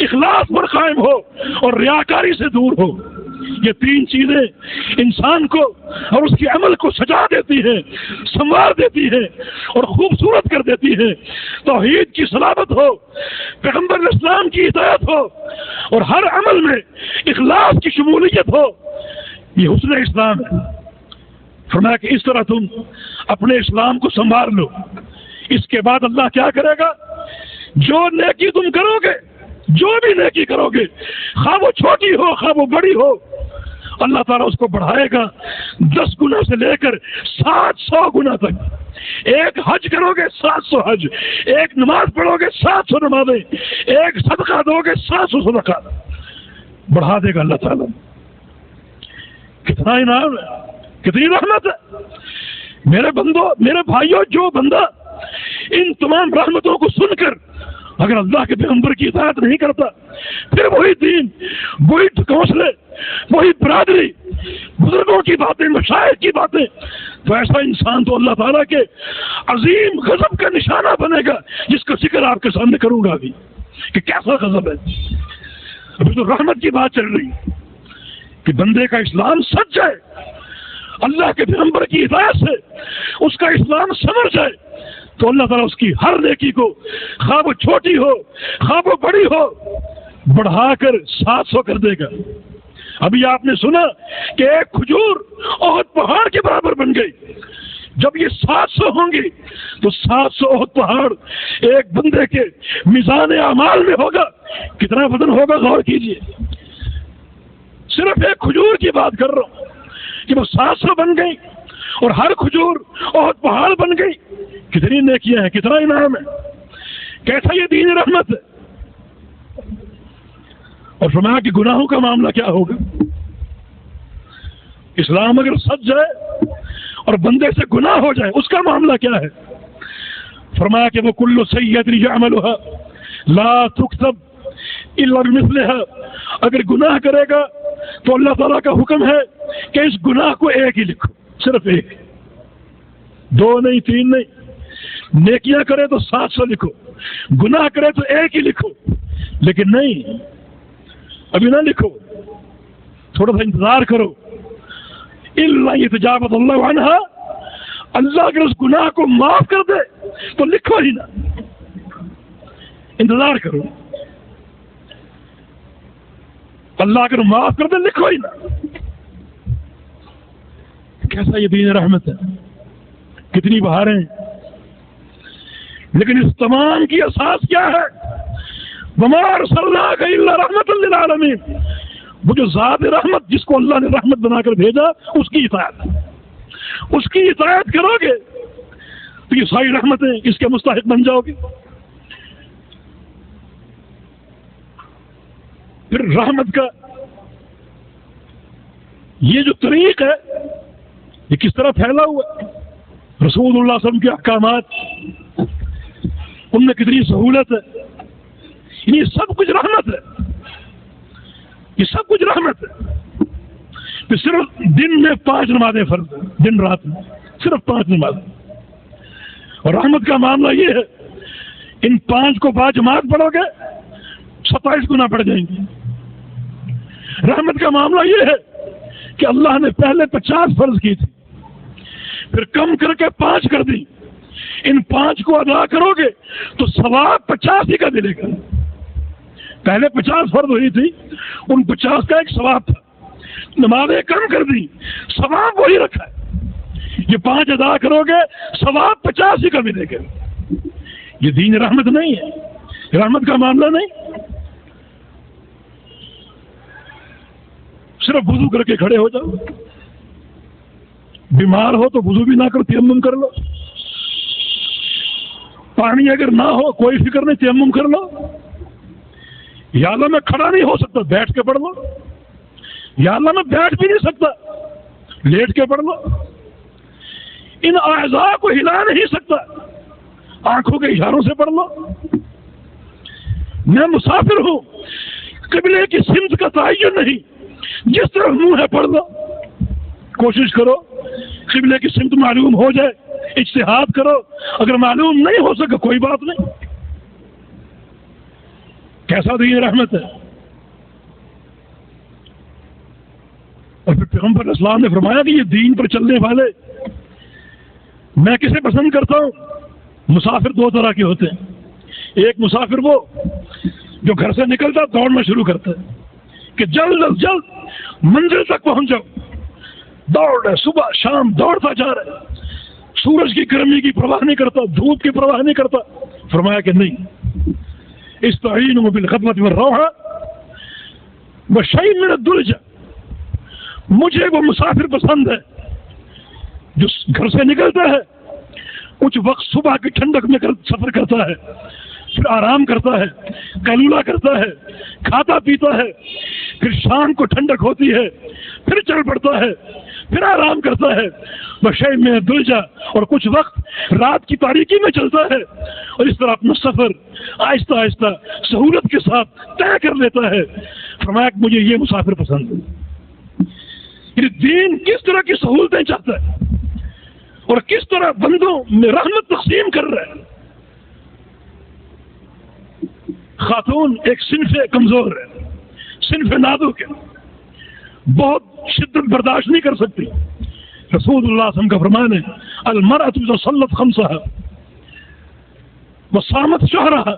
اخلاص پر قائم ہو اور ریاکاری سے دور ہو. یہ تین چیزیں انسان کو اور اس کے عمل کو سجا دیتی ہیں، سنوار دیتی ہیں اور خوبصورت کر دیتی ہیں. توحید کی صلابت ہو، پیغمبر اسلام کی اطاعت ہو اور ہر عمل میں اخلاص کی شمولیت ہو. یہ حسن اسلام ہے. فرمایا کہ اس طرح تم اپنے اسلام کو سنبھال لو. اس کے بعد اللہ کیا کرے گا؟ جو نیکی تم کرو گے، جو بھی نیکی کرو گے، خواہ وہ چھوٹی ہو خواہ وہ بڑی ہو، اللہ تعالیٰ اس کو بڑھائے گا 10 گنا سے لے کر 700 گنا تک. ایک حج کرو گے 700 حج، ایک نماز پڑھو گے 700 نمازیں، ایک صدقہ دو گے 700 صدقہ بڑھا دے گا اللہ تعالیٰ. کتنا انعام ہے، کتنی رحمت ہے. میرے بندوں، میرے بھائیوں، جو بندہ ان تمام رحمتوں کو سن کر اگر اللہ کے پیغمبر کی اطاعت نہیں کرتا، پھر وہی دین، وہی حوصلے، وہی برادری، بزرگوں کی باتیں، مشائخ کی باتیں، تو ایسا انسان تو اللہ تعالیٰ کے عظیم غضب کا نشانہ بنے گا، جس کا ذکر آپ کے سامنے کروں گا ابھی کہ کیسا غضب ہے. ابھی تو رحمت کی بات چل رہی ہے کہ بندے کا اسلام سچ جائے، اللہ کے پیغمبر کی ہدایت سے اس کا اسلام سمجھ جائے، تو اللہ تعالیٰ اس کی ہر نیکی کو، خواہ وہ چھوٹی ہو خواہ وہ بڑی ہو، بڑھا کر 700 کر دے گا. ابھی آپ نے سنا کہ ایک کھجور احد پہاڑ کے برابر بن گئی. جب یہ 700 ہوں گی تو 700 احد پہاڑ ایک بندے کے میزان اعمال میں ہوگا. کتنا وزن ہوگا غور کیجئے. صرف ایک کھجور کی بات کر رہا ہوں کہ وہ 700 بن گئی اور ہر کھجور احد پہاڑ بن گئی. کتنی نیکیاں ہیں، کتنا انعام ہے. کیسا یہ دین رحمت ہے. اور فرمایا کہ گناہوں کا معاملہ کیا ہوگا. اسلام اگر سچ جائے اور بندے سے گناہ ہو جائے، اس کا معاملہ کیا ہے. فرمایا کہ وہ کل سیئۃ یعملها لا تکتب الا بمثلها. اگر گناہ کرے گا تو اللہ تعالیٰ کا حکم ہے کہ اس گناہ کو ایک ہی لکھو، صرف ایک، 2 نہیں 3 نہیں. نیکیاں کرے تو 700 لکھو، گناہ کرے تو ایک ہی لکھو. لیکن نہیں، ابھی نہ لکھو، تھوڑا سا انتظار کرو. الا یتجاوز اللہ عنہا. اللہ اگر اس گناہ کو معاف کر دے تو لکھو ہی نہ، انتظار کرو. اللہ اگر معاف کر دے لکھو ہی نہ. کیسا یہ دین رحمت ہے، کتنی بہاریں. لیکن اس تمام کی اساس کیا ہے؟ وما ارسلناک الا رحمۃ للعالمین. وہ جو ذات رحمت، جس کو اللہ نے رحمت بنا کر بھیجا، اس کی اطاعت، اس کی اطاعت کرو گے تو یہ ساری رحمتیں اس کے مستحق بن جاؤ گے. پھر رحمت کا یہ جو طریق ہے، یہ کس طرح پھیلا ہوا ہے. رسول اللہ صلی اللہ علیہ وسلم کے احکامات، ان میں کتنی سہولت ہے. یہ سب کچھ رحمت ہے، یہ سب کچھ رحمت ہے. کہ صرف دن میں 5 نمازیں فرض ہیں، دن رات میں صرف 5 نمازیں. اور رحمت کا معاملہ یہ ہے، ان 5 کو باجماعت پڑھو گے 27 گنا بڑھ جائیں گے. رحمت کا معاملہ یہ ہے کہ اللہ نے پہلے 50 فرض کی تھی، پھر کم کر کے 5 کر دی. ان 5 کو ادا کرو گے تو ثواب 50 ہی کا ملے گا. پہلے 50 فرض ہوئی تھی، ان 50 کا ایک ثواب تھا. نمازیں کم کر دی، ثواب وہی رکھا ہے. یہ 5 ادا کرو گے ثواب 50 ہی کا ملے گا. یہ دین رحمت نہیں ہے، رحمت کا معاملہ نہیں. صرف وضو کر کے کھڑے ہو جاؤ. بیمار ہو تو وضو بھی نہ کرو، تیمم کر لو. پانی اگر نہ ہو کوئی فکر نہیں، تیمم کر لو. یا اللہ میں کھڑا نہیں ہو سکتا، بیٹھ کے پڑھ لو. یا اللہ میں بیٹھ بھی نہیں سکتا، لیٹ کے پڑھ لو. ان اعضاء کو ہلا نہیں سکتا، آنکھوں کے اشاروں سے پڑھ لو. میں مسافر ہوں، قبلے کی سمت کا تعین نہیں، جس طرف منہ ہے پڑھ لو. کوشش کرو قبلے کی سمت معلوم ہو جائے، اجتہاد کرو. اگر معلوم نہیں ہو سکا کوئی بات نہیں. کیسا دین رحمت ہے. اور پھر پیغمبر اسلام نے فرمایا کہ یہ دین پر چلنے والے میں کسے پسند کرتا ہوں. مسافر دو طرح کے ہوتے ہیں. ایک مسافر وہ جو گھر سے نکلتا دوڑنا شروع کرتا ہے کہ جلد از جلد منزل تک پہنچ جاؤ. دوڑ رہے، صبح شام دوڑتا جا رہے، سورج کی گرمی کی پرواہ نہیں کرتا، دھوپ کی پرواہ نہیں کرتا. فرمایا کہ نہیں، استعینوا بالغدوۃ والروحہ وشیء من الدلجہ. مجھے وہ مسافر پسند ہے جو گھر سے نکلتا ہے، کچھ وقت صبح کی ٹھنڈک میں سفر کرتا ہے، پھر آرام کرتا ہے، قیلولہ کرتا ہے، کھاتا پیتا ہے، پھر شام کو ٹھنڈک ہوتی ہے، پھر چل پڑتا ہے، پھر آرام کرتا ہے. بشیء من الدلجہ، اور کچھ وقت رات کی تاریکی میں چلتا ہے، اور اس طرح اپنا سفر آہستہ آہستہ سہولت کے ساتھ طے کر لیتا ہے. فرمایا کہ مجھے یہ مسافر پسند ہے. یہ دین کس طرح کی سہولتیں چاہتا ہے اور کس طرح بندوں میں رحمت تقسیم کر رہا ہے. خاتون ایک صنف کمزور ہے، صنف نازک ہے، بہت شدت برداشت نہیں کر سکتی. رسول اللہ صلی اللہ علیہ وسلم کا فرمان ہے المرأة اذا صلت خمسها وصامت شهرها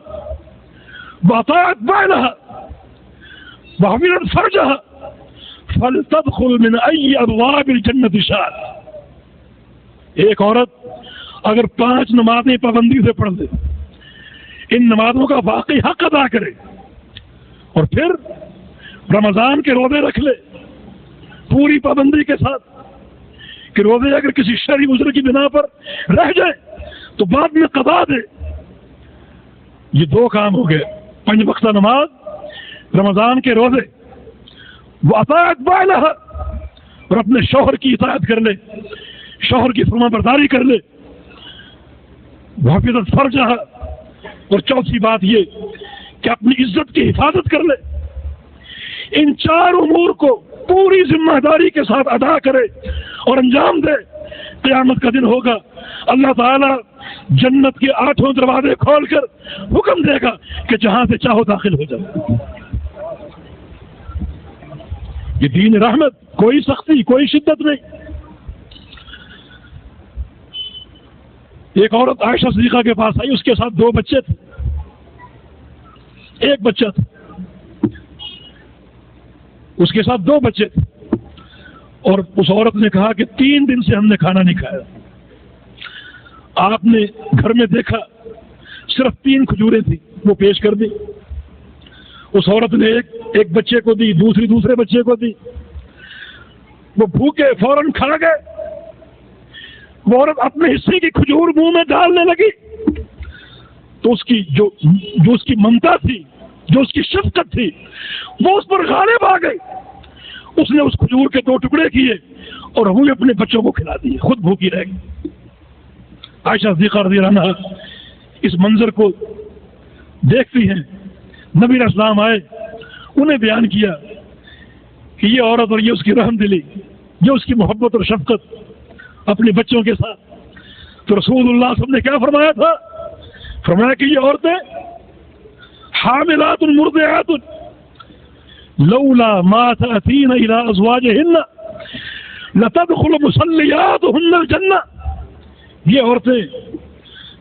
واطاعت بعلها وحفظت فرجها فلتدخل من اي ابواب الجنة شاءت. ایک عورت اگر 5 نمازیں پابندی سے پڑھ لے، ان نمازوں کا واقعی حق ادا کرے، اور پھر رمضان کے روزے رکھ لے پوری پابندی کے ساتھ، کہ روزے اگر کسی شرعی عذر کی بنا پر رہ جائے تو بعد میں قضا دے. یہ 2 کام ہو گئے، 5 وقتہ نماز، رمضان کے روزے. وہ اطاعت بعلہا، اور اپنے شوہر کی اطاعت کر لے، شوہر کی فرما برداری کر لے. وحفظت فرجہا، اور چوتھی بات یہ کہ اپنی عزت کی حفاظت کر لے. ان 4 امور کو پوری ذمہ داری کے ساتھ ادا کرے اور انجام دے. قیامت کا دن ہوگا، اللہ تعالی جنت کے 8 دروازے کھول کر حکم دے گا کہ جہاں سے چاہو داخل ہو جاؤ. یہ دین رحمت، کوئی سختی، کوئی شدت نہیں. ایک عورت عائشہ صدیقہ کے پاس آئی، اس کے ساتھ 2 بچے تھے، ایک بچہ تھا، اس کے ساتھ 2 بچے تھے. اور اس عورت نے کہا کہ 3 دن سے ہم نے کھانا نہیں کھایا. آپ نے گھر میں دیکھا صرف 3 کھجوریں تھیں، وہ پیش کر دی. اس عورت نے ایک بچے کو دی، دوسرے بچے کو دی. وہ بھوکے فوراً کھا گئے. وہ عورت اپنے حصے کی کھجور منہ میں ڈالنے لگی تو اس کی جو اس کی ممتا تھی، جو اس کی شفقت تھی، وہ اس پر غالب آ گئی. اس نے اس کھجور کے 2 ٹکڑے کیے اور وہ اپنے بچوں کو کھلا دیے، خود بھوکی رہ گئی. عائشہ صدیقہ رضی اللہ عنہا اس منظر کو دیکھتی ہیں. نبی علیہ السلام آئے، انہیں بیان کیا کہ یہ عورت اور یہ اس کی رحم دلی، یہ اس کی محبت اور شفقت اپنے بچوں کے ساتھ. تو رسول اللہ صلی اللہ علیہ وسلم نے کیا فرمایا تھا؟ فرمایا کہ یہ عورتیں حاملات مرضعات لولا ما تأتین الى ازواجہن لتدخل مصلیاتہن الجنہ. یہ عورتیں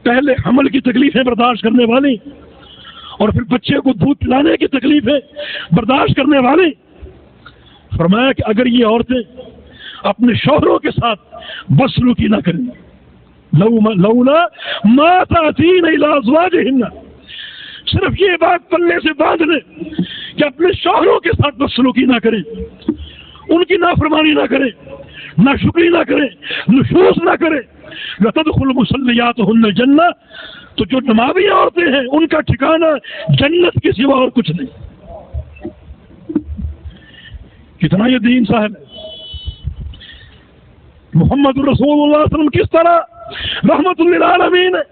پہلے حمل کی تکلیفیں برداشت کرنے والی اور پھر بچے کو دودھ پلانے کی تکلیفیں برداشت کرنے والی. فرمایا کہ اگر یہ عورتیں اپنے شوہروں کے ساتھ بدسلوکی نہ کریں، لولا ما تأتین الى ازواجہن، صرف یہ بات پلے سے باندھ لیں کہ اپنے شوہروں کے ساتھ بدسلوکی نہ کریں، ان کی نافرمانی نہ کریں، ناشکری نہ کریں، نشوز نہ کریں، لتدخل مصلیاتہن الجنہ، تو جو نمازی عورتیں ہیں ان کا ٹھکانہ جنت کے سوا اور کچھ نہیں. کتنا یہ دین صاحب ہے. محمد رسول اللہ صلی اللہ علیہ وسلم کس طرح رحمت للعالمین ہے.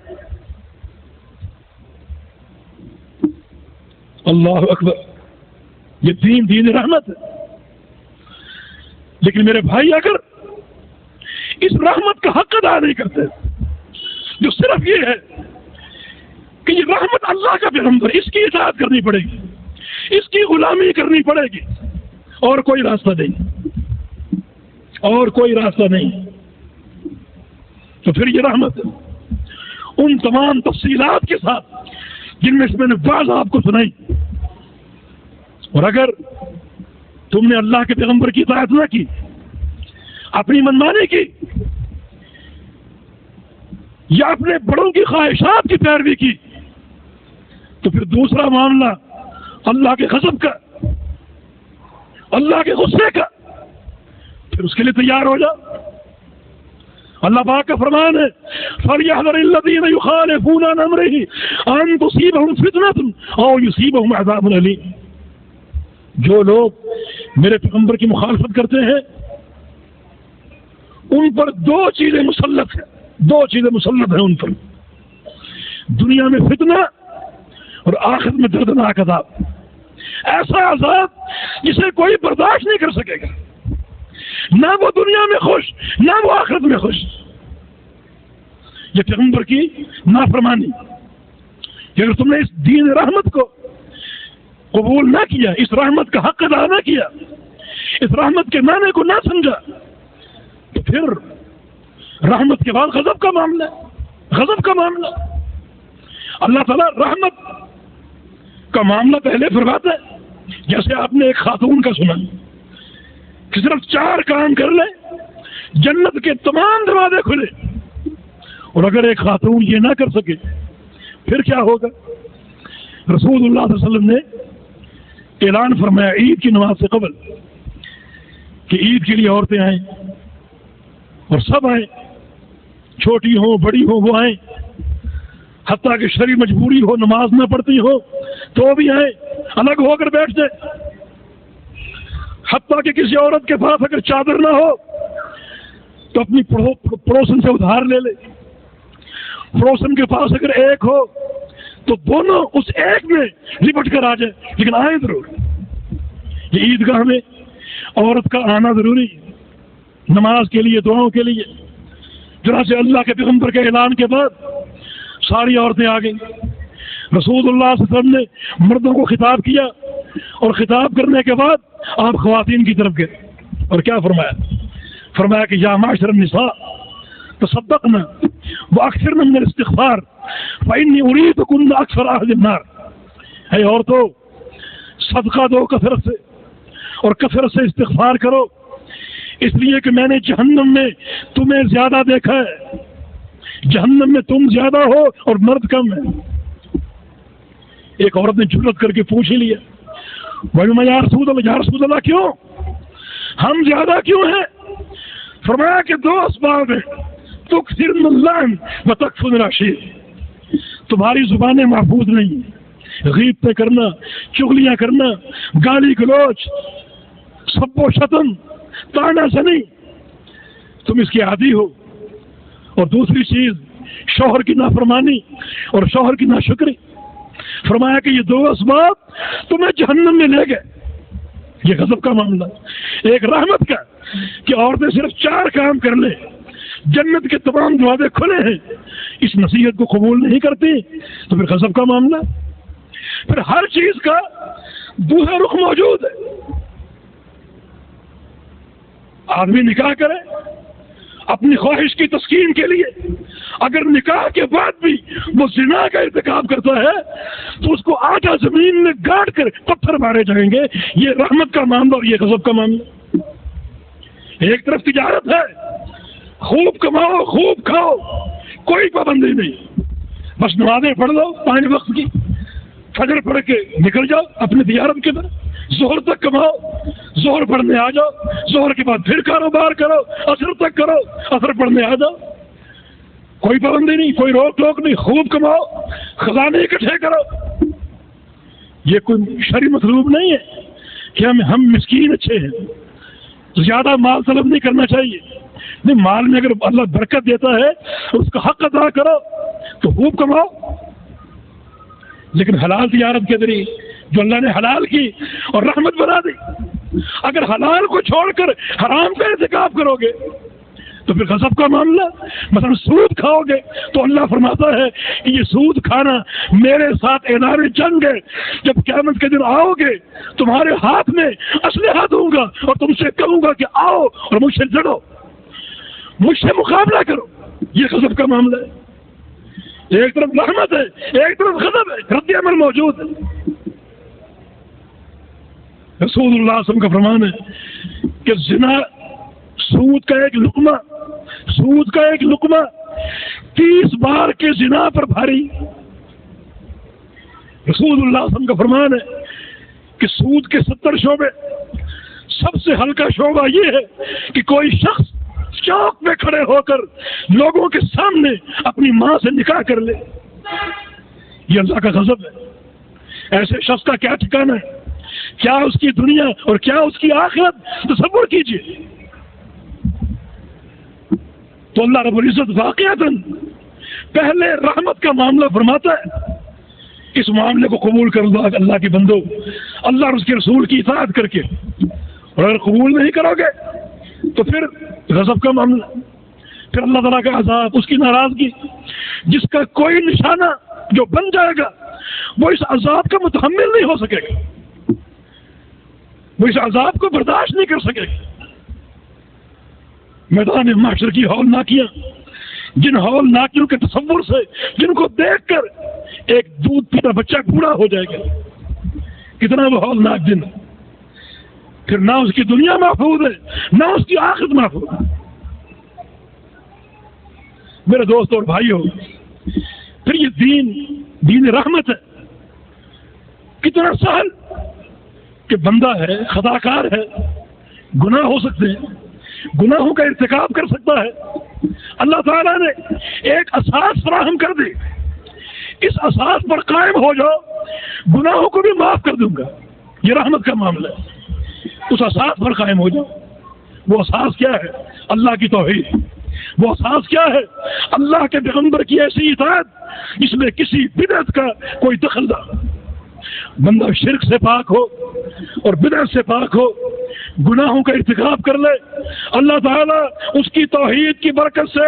اللہ اکبر. یہ دین رحمت ہے. لیکن میرے بھائی اگر اس رحمت کا حق ادا نہیں کرتے، جو صرف یہ ہے کہ یہ رحمت اللہ کا پیغمبر، اس کی اطاعت کرنی پڑے گی، اس کی غلامی کرنی پڑے گی، اور کوئی راستہ نہیں، اور کوئی راستہ نہیں، تو پھر یہ رحمت ان تمام تفصیلات کے ساتھ جن میں سے میں نے بعض آپ کو سنائی. اور اگر تم نے اللہ کے پیغمبر کی اطاعت نہ کی، اپنی منمانی کی، یا اپنے بڑوں کی خواہشات کی پیروی کی، تو پھر دوسرا معاملہ اللہ کے غضب کا، اللہ کے غصے کا، پھر اس کے لیے تیار ہو جاؤ. اللہ پاک کا فرمان ہے فَلْيَحْذَرِ الَّذِينَ يُخَالِفُونَ عَنْ أَمْرِهِ أَن تُصِيبَهُمْ فِتْنَةٌ أَوْ يُصِيبَهُمْ عَذَابٌ أَلِيمٌ. جو لوگ میرے پیغمبر کی مخالفت کرتے ہیں ان پر دو چیزیں مسلط ہیں ان پر، دنیا میں فتنہ اور آخرت میں دردناک عذاب. ایسا عذاب جسے کوئی برداشت نہیں کر سکے گا، نہ وہ دنیا میں خوش نہ وہ آخرت میں خوش. یہ پیغمبر کی نافرمانی کہ اگر تم نے اس دین رحمت کو قبول نہ کیا، اس رحمت کا حق ادا نہ کیا، اس رحمت کے معنی کو نہ سمجھا، تو پھر رحمت کے بعد غضب کا معاملہ. اللہ تعالیٰ رحمت کا معاملہ پہلے فرماتا ہے. جیسے آپ نے ایک خاتون کا سنا کہ صرف 4 کام کر لے جنت کے تمام دروازے کھلے، اور اگر ایک خاتون یہ نہ کر سکے پھر کیا ہوگا؟ رسول اللہ صلی اللہ علیہ وسلم نے اعلان فرمایا عید کی نماز سے قبل کہ عید کے لیے عورتیں آئیں، اور سب آئیں، چھوٹی ہوں بڑی ہوں وہ آئیں، حتیٰ کہ شرعی مجبوری ہو نماز نہ پڑھتی ہو تو بھی آئیں، الگ ہو کر بیٹھ جائیں. حتیٰ کہ کسی عورت کے پاس اگر چادر نہ ہو تو اپنی پڑوسن سے ادھار لے لے. پڑوسن کے پاس اگر ایک ہو تو دونوں اس ایک میں لپٹ کر آ جائیں، لیکن آئیں ضرور. یہ عیدگاہ میں عورت کا آنا ضروری ہے، نماز کے لیے، دعاؤں کے لیے. جناب اللہ کے پیغمبر کے اعلان کے بعد ساری عورتیں آ گئیں. رسول اللہ صلی اللہ علیہ وسلم نے مردوں کو خطاب کیا، اور خطاب کرنے کے بعد آپ خواتین کی طرف گئے اور کیا فرمایا کہ یا معاشر النساء تصدقنا واکثرن من الاستغفار فإني أريدكن أكثر أهل النار. اے عورتوں صدقہ دو کثرت سے، اور کثرت سے استغفار کرو، اس لیے کہ میں نے جہنم میں تمہیں زیادہ دیکھا ہے. جہنم میں تم زیادہ ہو اور مرد کم ہے. ایک عورت نے جرأت کر کے پوچھ ہی لیا یا رسول اللہ کیوں ہم زیادہ کیوں ہیں؟ فرمایا کہ 2 اسباب ہیں، تکثرن اللعن وتکفرن العشیر. تمہاری زبانیں محفوظ نہیں، غیبتیں کرنا، چغلیاں کرنا، گالی گلوچ، سب و شتم، تانا زنی، تم اس کے عادی ہو. اور دوسری چیز شوہر کی نافرمانی اور شوہر کی ناشکری. فرمایا کہ یہ 2 اسباب تمہیں جہنم میں لے گئے. یہ غضب کا معاملہ، ایک رحمت کا کہ عورتیں صرف 4 کام کر لیں جنت کے تمام دروازے کھلے ہیں، اس نصیحت کو قبول نہیں کرتی تو پھر غضب کا معاملہ. پھر ہر چیز کا دوسرا رخ موجود ہے. آدمی نکاح کرے اپنی خواہش کی تسکین کے لیے، اگر نکاح کے بعد بھی وہ زنا کا ارتکاب کرتا ہے تو اس کو آٹا زمین میں گاڑ کر پتھر مارے جائیں گے. یہ رحمت کا معاملہ اور یہ غضب کا معاملہ. ایک طرف تجارت ہے، خوب کماؤ خوب کھاؤ، کوئی پابندی نہیں، بس نمازیں پڑھ لو 5 وقت کی، فجر پڑھ کے نکل جاؤ اپنی تجارت کی طرف، ظہر تک کماؤ، ظہر پڑھنے آ جاؤ، ظہر کے بعد پھر کاروبار کرو، عصر تک کرو، عصر پڑھنے آ جاؤ. کوئی پابندی نہیں، کوئی روک ٹوک نہیں، خوب کماؤ، خزانے اکٹھے کرو. یہ کوئی شرعی مطلوب نہیں ہے کہ ہم مسکین اچھے ہیں. زیادہ مال طلب نہیں کرنا چاہیے. نہیں، مال میں اگر اللہ برکت دیتا ہے اس کا حق ادا کرو تو خوب کماؤ، لیکن حلال تجارت کے ذریعے جو اللہ نے حلال کی اور رحمت بنا دی. اگر حلال کو چھوڑ کر حرام کا ارتکاب کرو گے تو پھر غضب کا معاملہ، مثلا سود کھاؤ گے تو اللہ فرماتا ہے کہ یہ سود کھانا میرے ساتھ اعلان جنگ ہے. جب قیامت کے دن آؤ گے تمہارے ہاتھ میں اسلحہ دوں گا اور تم سے کہوں گا کہ آؤ اور مجھ سے لڑو، مجھ سے مقابلہ کرو. یہ غضب کا معاملہ ہے. ایک طرف رحمت ہے، ایک طرف غضب ہے، رد عمل موجود ہے. رسول اللہ صلی اللہ علیہ وسلم کا فرمان ہے کہ زنا، سود کا ایک لقمہ 30 بار کے زنا پر بھاری. رسول اللہ صلی اللہ علیہ وسلم کا فرمان ہے کہ سود کے 70 شعبے، سب سے ہلکا شعبہ یہ ہے کہ کوئی شخص چوک میں کھڑے ہو کر لوگوں کے سامنے اپنی ماں سے نکاح کر لے. یہ اللہ کا غضب ہے. ایسے شخص کا کیا ٹھکانہ ہے، کیا اس کی دنیا اور کیا اس کی آخرت، تصور کیجیے. تو اللہ رب العزت واقعتاً پہلے رحمت کا معاملہ فرماتا ہے. اس معاملے کو قبول کر لو اللہ کے بندو، اللہ اور اس کے رسول کی اطاعت کر کے. اور اگر قبول نہیں کرو گے تو پھر غضب کا معاملہ، پھر اللہ تعالیٰ کا عذاب، اس کی ناراضگی، جس کا کوئی نشانہ جو بن جائے گا وہ اس عذاب کا متحمل نہیں ہو سکے گا، وہ اس عذاب کو برداشت نہیں کر سکے گا. میدان محشر کی ہولناکیاں، جن ہولناکیوں کے تصور سے، جن کو دیکھ کر ایک دودھ پیتا بچہ بوڑھا ہو جائے گا، کتنا وہ ہولناک دن. پھر نہ اس کی دنیا محفوظ ہے نہ اس کی آخرت محفوظ ہے. میرے دوست اور بھائیو، پھر یہ دین رحمت ہے. کتنا سہل کہ بندہ ہے، خطا کار ہے، گناہ ہو سکتے ہیں، گناہوں کا ارتکاب کر سکتا ہے. اللہ تعالیٰ نے ایک اساس فراہم کر دی، اس اساس پر قائم ہو جاؤ، گناہوں کو بھی معاف کر دوں گا. یہ رحمت کا معاملہ ہے. اس اساس پر قائم ہو جاؤ. وہ اساس کیا ہے؟ اللہ کی توحید. وہ اساس کیا ہے؟ اللہ کے پیغمبر کی ایسی اطاعت جس میں کسی بدعت کا کوئی دخل نہ ہو. بندہ شرک سے پاک ہو اور بدعت سے پاک ہو، گناہوں کا ارتکاب کر لے، اللہ تعالیٰ اس کی توحید کی برکت سے،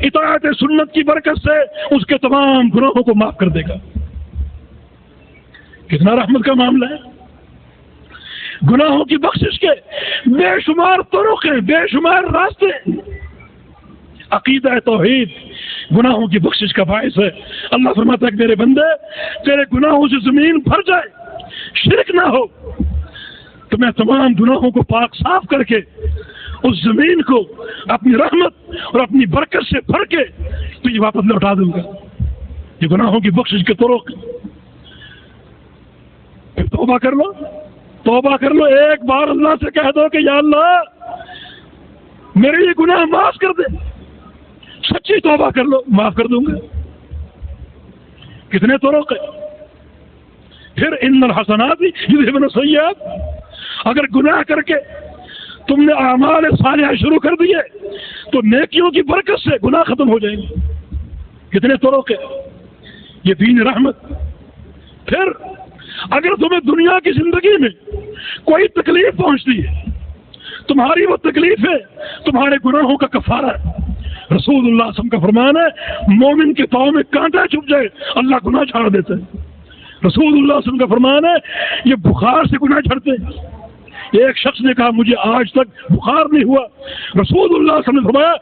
اطاعت سنت کی برکت سے اس کے تمام گناہوں کو معاف کر دے گا. کتنا رحمت کا معاملہ ہے. گناہوں کی بخشش کے بے شمار طرق ہیں، بے شمار راستے. عقیدہ توحید گناہوں کی بخشش کا باعث ہے. اللہ فرماتا ہے کہ میرے بندے تیرے گناہوں سے زمین بھر جائے، شرک نہ ہو تو میں تمام گناہوں کو پاک صاف کر کے اس زمین کو اپنی رحمت اور اپنی برکت سے بھر کے تجھے واپس لوٹا دوں گا. یہ گناہوں کی بخشش کے طرق. پھر توبہ کر لو، توبہ کر لو. ایک بار اللہ سے کہہ دو کہ یا اللہ میرے یہ گناہ معاف کر دے. سچی توبہ کر لو، معاف کر دوں گا. کتنے طرق ہے. پھر ان الحسنات یذهبن السیئات. اگر گناہ کر کے تم نے اعمال صالحہ شروع کر دیے تو نیکیوں کی برکت سے گناہ ختم ہو جائیں گے. کتنے طرق ہے. یہ دین رحمت. پھر اگر تمہیں دنیا کی زندگی میں کوئی تکلیف پہنچتی ہے، تمہاری وہ تکلیف ہے تمہارے گناہوں کا کفارہ ہے. رسول اللہ صلی اللہ علیہ وسلم کا فرمان ہے مومن کے پاؤں میں کانٹا چھپ جائے اللہ گناہ چھاڑ دیتا ہے. رسول اللہ صلی اللہ علیہ وسلم کا فرمان ہے یہ بخار سے گناہ جھڑتے ہیں. ایک شخص نے کہا مجھے آج تک بخار نہیں ہوا. رسول اللہ صلی اللہ علیہ وسلم نے فرمایا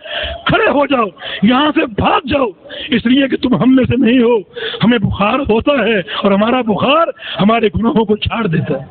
کھڑے ہو جاؤ، یہاں سے بھاگ جاؤ، اس لیے کہ تم ہم میں سے نہیں ہو. ہمیں بخار ہوتا ہے اور ہمارا بخار ہمارے گناہوں کو چھاڑ دیتا ہے.